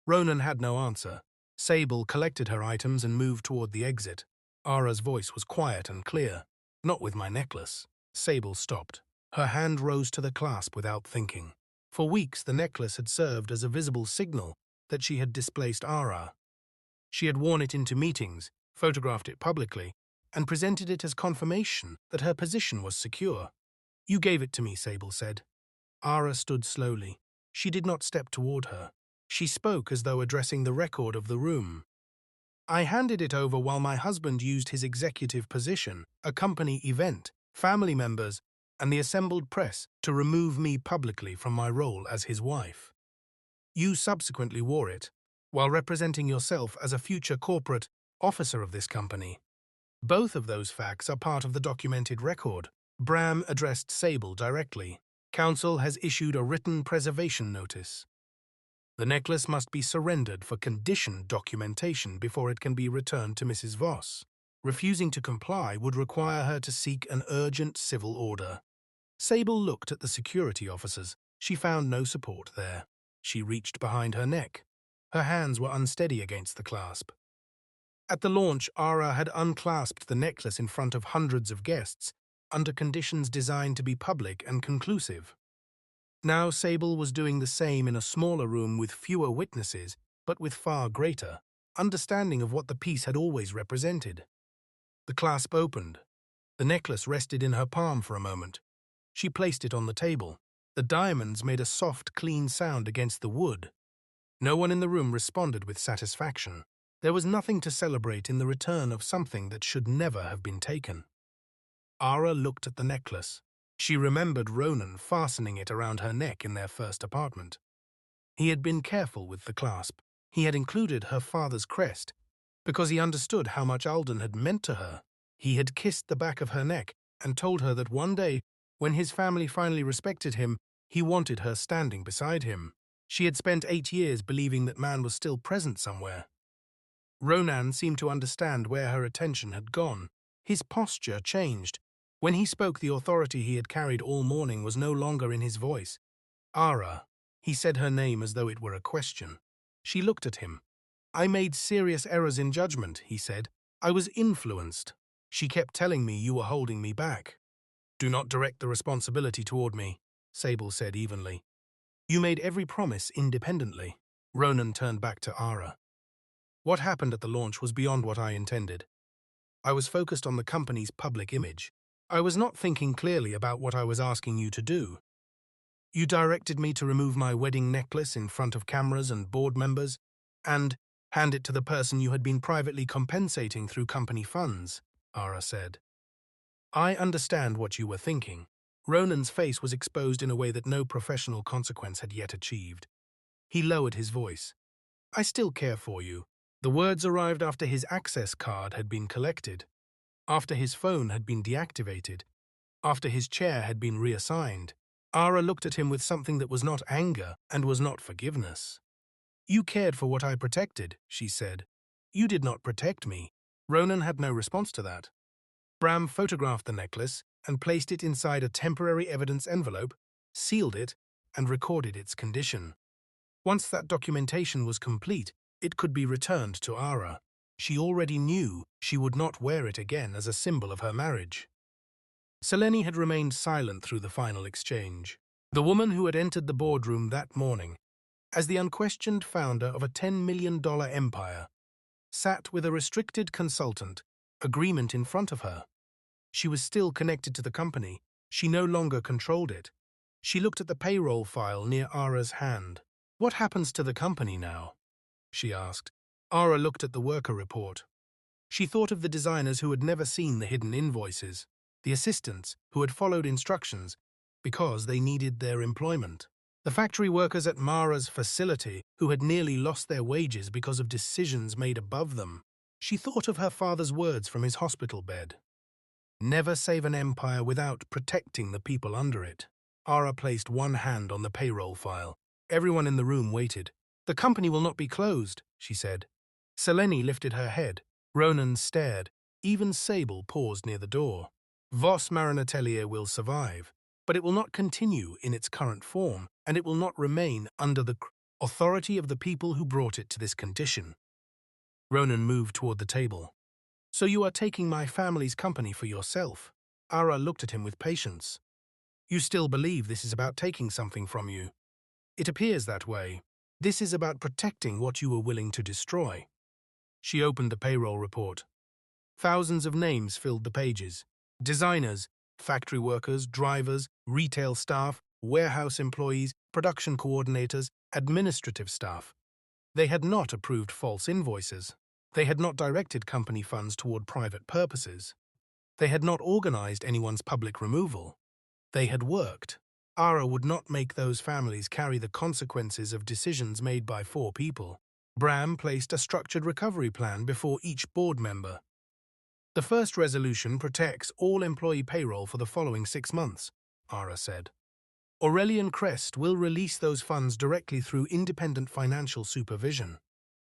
Ronan had no answer. Sable collected her items and moved toward the exit. Aara's voice was quiet and clear. "Not with my necklace." Sable stopped. Her hand rose to the clasp without thinking. For weeks, the necklace had served as a visible signal that she had displaced Aara. She had worn it into meetings, photographed it publicly, and presented it as confirmation that her position was secure. "You gave it to me," Sable said. Aara stood slowly. She did not step toward her. She spoke as though addressing the record of the room. "I handed it over while my husband used his executive position, a company event, family members, and the assembled press to remove me publicly from my role as his wife. You subsequently wore it, while representing yourself as a future corporate officer of this company. Both of those facts are part of the documented record." Bram addressed Sable directly. "Council has issued a written preservation notice. The necklace must be surrendered for conditioned documentation before it can be returned to Mrs. Voss. Refusing to comply would require her to seek an urgent civil order." Sable looked at the security officers. She found no support there. She reached behind her neck. Her hands were unsteady against the clasp. At the launch, Aara had unclasped the necklace in front of hundreds of guests, under conditions designed to be public and conclusive. Now Sable was doing the same in a smaller room with fewer witnesses, but with far greater understanding of what the piece had always represented. The clasp opened. The necklace rested in her palm for a moment. She placed it on the table. The diamonds made a soft, clean sound against the wood. No one in the room responded with satisfaction. There was nothing to celebrate in the return of something that should never have been taken. Aara looked at the necklace. She remembered Ronan fastening it around her neck in their first apartment. He had been careful with the clasp. He had included her father's crest, because he understood how much Alden had meant to her. He had kissed the back of her neck and told her that one day, when his family finally respected him, he wanted her standing beside him. She had spent 8 years believing that man was still present somewhere. Ronan seemed to understand where her attention had gone. His posture changed. When he spoke, the authority he had carried all morning was no longer in his voice. "Aara," he said her name as though it were a question. She looked at him. "I made serious errors in judgment," he said. "I was influenced. She kept telling me you were holding me back." "Do not direct the responsibility toward me," Sable said evenly. "You made every promise independently." Ronan turned back to Aara. "What happened at the launch was beyond what I intended. I was focused on the company's public image. I was not thinking clearly about what I was asking you to do. You directed me to remove my wedding necklace in front of cameras and board members and hand it to the person you had been privately compensating through company funds, Aara said. I understand what you were thinking. Ronan's face was exposed in a way that no professional consequence had yet achieved. He lowered his voice. I still care for you. The words arrived after his access card had been collected, after his phone had been deactivated, after his chair had been reassigned. Aara looked at him with something that was not anger and was not forgiveness. You cared for what I protected, she said. You did not protect me. Ronan had no response to that. Bram photographed the necklace and placed it inside a temporary evidence envelope, sealed it, and recorded its condition. Once that documentation was complete, it could be returned to Aara. She already knew she would not wear it again as a symbol of her marriage. Selene had remained silent through the final exchange. The woman who had entered the boardroom that morning, as the unquestioned founder of a $10 million empire, sat with a restricted consultant agreement in front of her. She was still connected to the company. She no longer controlled it. She looked at the payroll file near Aara's hand. What happens to the company now? She asked. Aara looked at the worker report. She thought of the designers who had never seen the hidden invoices, the assistants who had followed instructions because they needed their employment, the factory workers at Mara's facility who had nearly lost their wages because of decisions made above them. She thought of her father's words from his hospital bed. Never save an empire without protecting the people under it. Aara placed one hand on the payroll file. Everyone in the room waited. The company will not be closed, she said. Selene lifted her head. Ronan stared. Even Sable paused near the door. Voss Marinatelier will survive, but it will not continue in its current form, and it will not remain under the authority of the people who brought it to this condition. Ronan moved toward the table. So you are taking my family's company for yourself? Aara looked at him with patience. You still believe this is about taking something from you? It appears that way. This is about protecting what you were willing to destroy. She opened the payroll report. Thousands of names filled the pages. Designers, factory workers, drivers, retail staff, warehouse employees, production coordinators, administrative staff. They had not approved false invoices. They had not directed company funds toward private purposes. They had not organized anyone's public removal. They had worked. Aara would not make those families carry the consequences of decisions made by 4 people. Bram placed a structured recovery plan before each board member. The first resolution protects all employee payroll for the following 6 months, Aara said. Aurelian Crest will release those funds directly through independent financial supervision.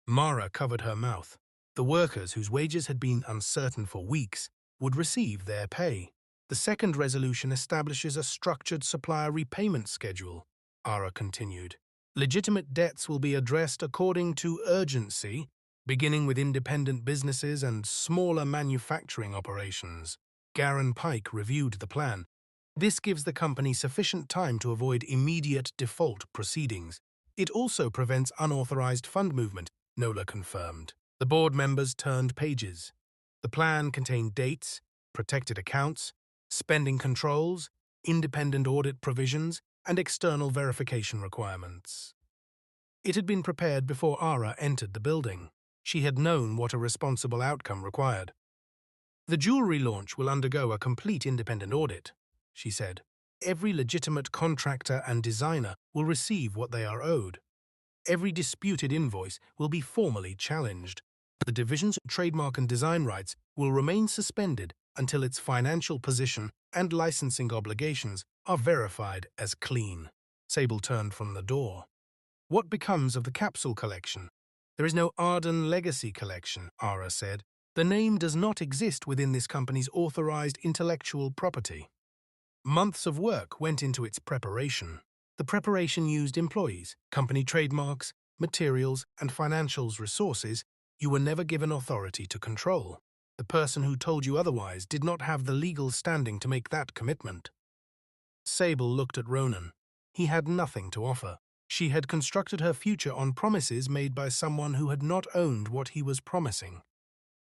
Mara covered her mouth. The workers whose wages had been uncertain for weeks would receive their pay. The second resolution establishes a structured supplier repayment schedule, Aara continued. Legitimate debts will be addressed according to urgency, beginning with independent businesses and smaller manufacturing operations. Garen Pike reviewed the plan. This gives the company sufficient time to avoid immediate default proceedings. It also prevents unauthorized fund movement, Nola confirmed. The board members turned pages. The plan contained dates, protected accounts, spending controls, independent audit provisions, and external verification requirements. It had been prepared before Aara entered the building. She had known what a responsible outcome required. The jewelry launch will undergo a complete independent audit, she said. Every legitimate contractor and designer will receive what they are owed. Every disputed invoice will be formally challenged. The division's trademark and design rights will remain suspended until its financial position and licensing obligations are verified as clean. Sable turned from the door. What becomes of the capsule collection? There is no Arden Legacy collection, Aara said. The name does not exist within this company's authorized intellectual property. Months of work went into its preparation. The preparation used employees, company trademarks, materials, and financials resources you were never given authority to control. The person who told you otherwise did not have the legal standing to make that commitment. Sable looked at Ronan. He had nothing to offer. She had constructed her future on promises made by someone who had not owned what he was promising.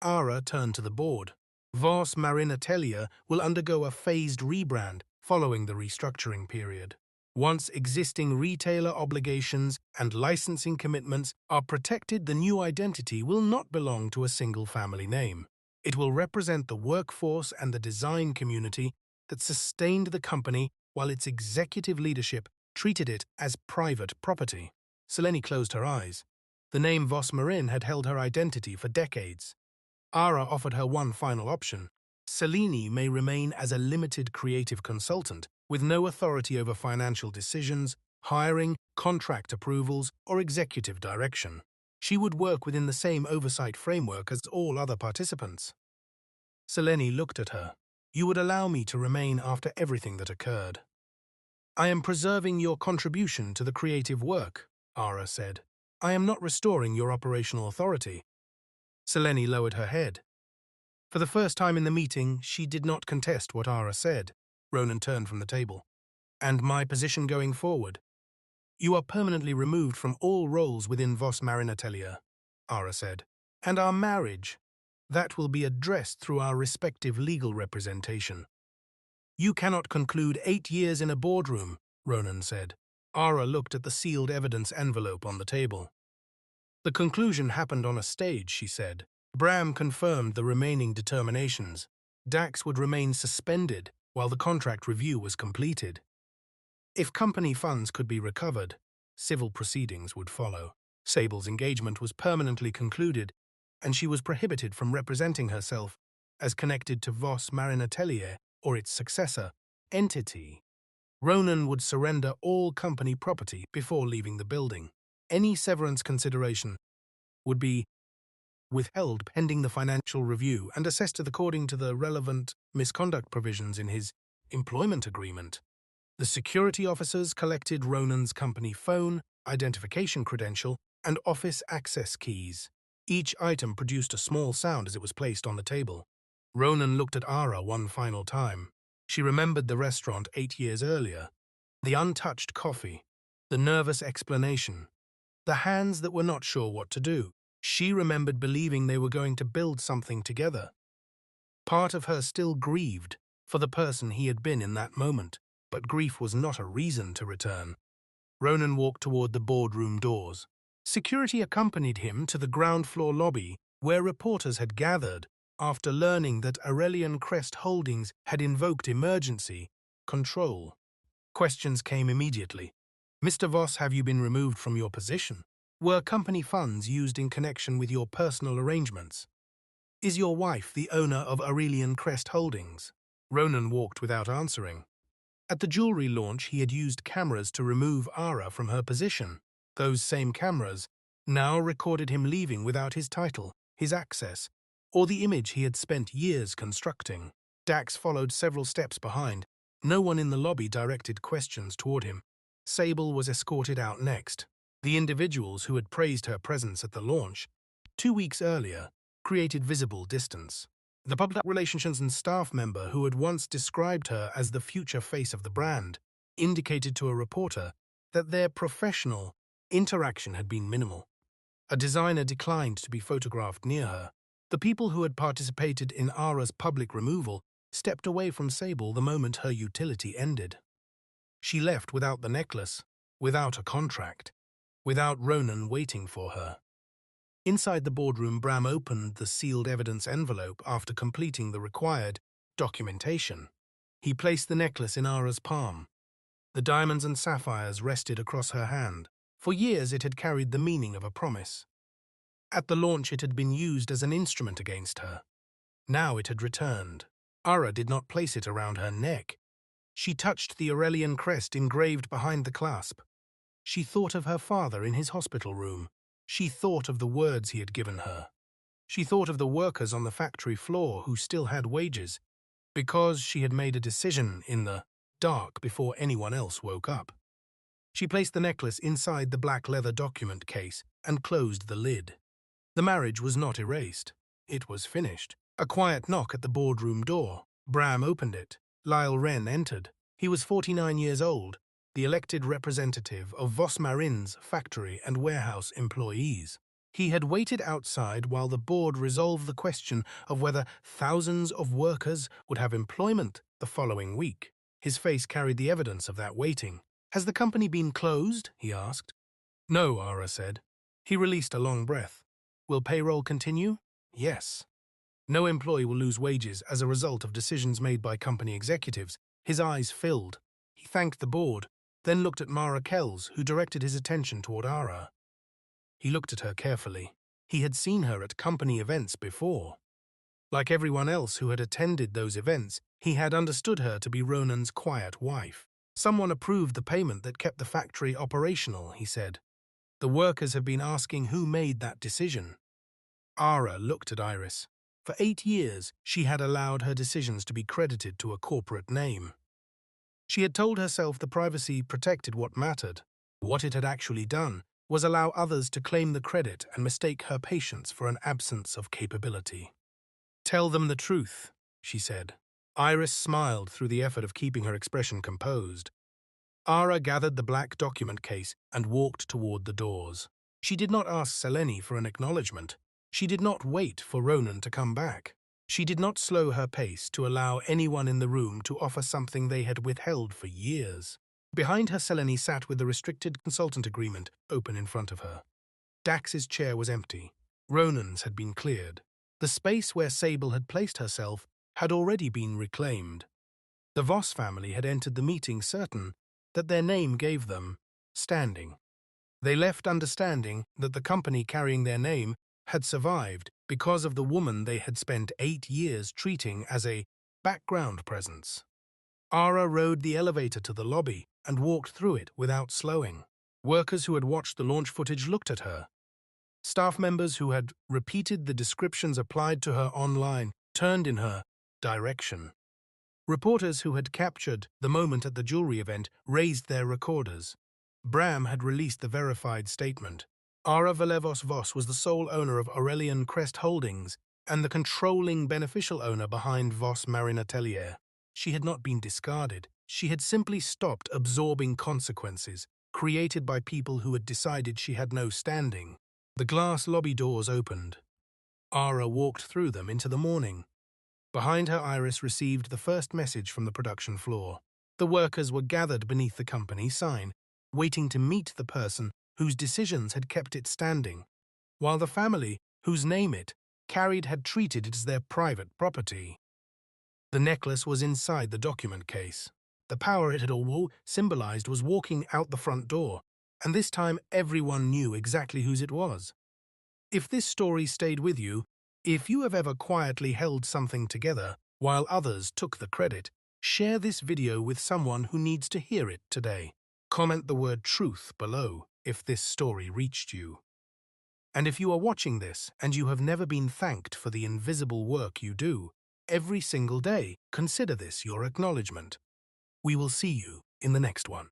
Aara turned to the board. Voss Marin Atelier will undergo a phased rebrand following the restructuring period. Once existing retailer obligations and licensing commitments are protected, the new identity will not belong to a single family name. It will represent the workforce and the design community that sustained the company while its executive leadership treated it as private property. Seleni closed her eyes. The name Voss Marin had held her identity for decades. Aara offered her one final option. Seleni may remain as a limited creative consultant with no authority over financial decisions, hiring, contract approvals, or executive direction. She would work within the same oversight framework as all other participants. Seleni looked at her. You would allow me to remain after everything that occurred. I am preserving your contribution to the creative work, Aara said. I am not restoring your operational authority. Seleni lowered her head. For the first time in the meeting, she did not contest what Aara said. Ronan turned from the table. And my position going forward? You are permanently removed from all roles within Voss Marin Atelier, Aara said. And our marriage? That will be addressed through our respective legal representation. You cannot conclude 8 years in a boardroom, Ronan said. Aara looked at the sealed evidence envelope on the table. The conclusion happened on a stage, she said. Bram confirmed the remaining determinations. Dax would remain suspended while the contract review was completed. If company funds could be recovered, civil proceedings would follow. Sable's engagement was permanently concluded, and she was prohibited from representing herself as connected to Voss Marin Atelier or its successor, Entity. Ronan would surrender all company property before leaving the building. Any severance consideration would be withheld pending the financial review and assessed according to the relevant misconduct provisions in his employment agreement. The security officers collected Ronan's company phone, identification credential, and office access keys. Each item produced a small sound as it was placed on the table. Ronan looked at Aara one final time. She remembered the restaurant 8 years earlier, the untouched coffee, the nervous explanation, the hands that were not sure what to do. She remembered believing they were going to build something together. Part of her still grieved for the person he had been in that moment, but grief was not a reason to return. Ronan walked toward the boardroom doors. Security accompanied him to the ground floor lobby where reporters had gathered after learning that Aurelian Crest Holdings had invoked emergency control. Questions came immediately. Mr. Voss, have you been removed from your position? Were company funds used in connection with your personal arrangements? Is your wife the owner of Aurelian Crest Holdings? Ronan walked without answering. At the jewelry launch, he had used cameras to remove Aara from her position. Those same cameras now recorded him leaving without his title, his access, or the image he had spent years constructing. Dax followed several steps behind. No one in the lobby directed questions toward him. Sable was escorted out next. The individuals who had praised her presence at the launch 2 weeks earlier created visible distance. The public relations and staff member who had once described her as the future face of the brand indicated to a reporter that their professional interaction had been minimal. A designer declined to be photographed near her. The people who had participated in Aara's public removal stepped away from Sable the moment her utility ended. She left without the necklace, without a contract, without Ronan waiting for her. Inside the boardroom, Bram opened the sealed evidence envelope after completing the required documentation. He placed the necklace in Aara's palm. The diamonds and sapphires rested across her hand. For years it had carried the meaning of a promise. At the launch it had been used as an instrument against her. Now it had returned. Aara did not place it around her neck. She touched the Aurelian crest engraved behind the clasp. She thought of her father in his hospital room. She thought of the words he had given her. She thought of the workers on the factory floor who still had wages, because she had made a decision in the dark before anyone else woke up. She placed the necklace inside the black leather document case and closed the lid. The marriage was not erased. It was finished. A quiet knock at the boardroom door. Bram opened it. Lyle Wren entered. He was 49 years old, the elected representative of Voss Marin's factory and warehouse employees. He had waited outside while the board resolved the question of whether thousands of workers would have employment the following week. His face carried the evidence of that waiting. "Has the company been closed?" he asked. "No," Aara said. He released a long breath. "Will payroll continue?" "Yes." "No employee will lose wages as a result of decisions made by company executives." His eyes filled. He thanked the board, then looked at Mara Kells, who directed his attention toward Aara. He looked at her carefully. He had seen her at company events before. Like everyone else who had attended those events, he had understood her to be Ronan's quiet wife. "Someone approved the payment that kept the factory operational," he said. "The workers have been asking who made that decision." Aara looked at Iris. For 8 years, she had allowed her decisions to be credited to a corporate name. She had told herself the privacy protected what mattered. What it had actually done was allow others to claim the credit and mistake her patience for an absence of capability. "Tell them the truth," she said. Iris smiled through the effort of keeping her expression composed. Aara gathered the black document case and walked toward the doors. She did not ask Selene for an acknowledgement. She did not wait for Ronan to come back. She did not slow her pace to allow anyone in the room to offer something they had withheld for years. Behind her, Selene sat with the restricted consultant agreement open in front of her. Dax's chair was empty. Ronan's had been cleared. The space where Sable had placed herself had already been reclaimed. The Voss family had entered the meeting certain that their name gave them standing. They left understanding that the company carrying their name had survived because of the woman they had spent 8 years treating as a background presence. Aara rode the elevator to the lobby and walked through it without slowing. Workers who had watched the launch footage looked at her. Staff members who had repeated the descriptions applied to her online turned in her direction. Reporters who had captured the moment at the jewelry event raised their recorders. Bram had released the verified statement. Aara Valevos Voss was the sole owner of Aurelian Crest Holdings and the controlling beneficial owner behind Voss Marine Atelier. She had not been discarded. She had simply stopped absorbing consequences created by people who had decided she had no standing. The glass lobby doors opened. Aara walked through them into the morning. Behind her, Iris received the first message from the production floor. The workers were gathered beneath the company sign, waiting to meet the person whose decisions had kept it standing, while the family, whose name it carried, had treated it as their private property. The necklace was inside the document case. The power it had all symbolized was walking out the front door, and this time everyone knew exactly whose it was. If this story stayed with you, if you have ever quietly held something together while others took the credit, share this video with someone who needs to hear it today. Comment the word truth below if this story reached you. And if you are watching this and you have never been thanked for the invisible work you do, every single day, consider this your acknowledgement. We will see you in the next one.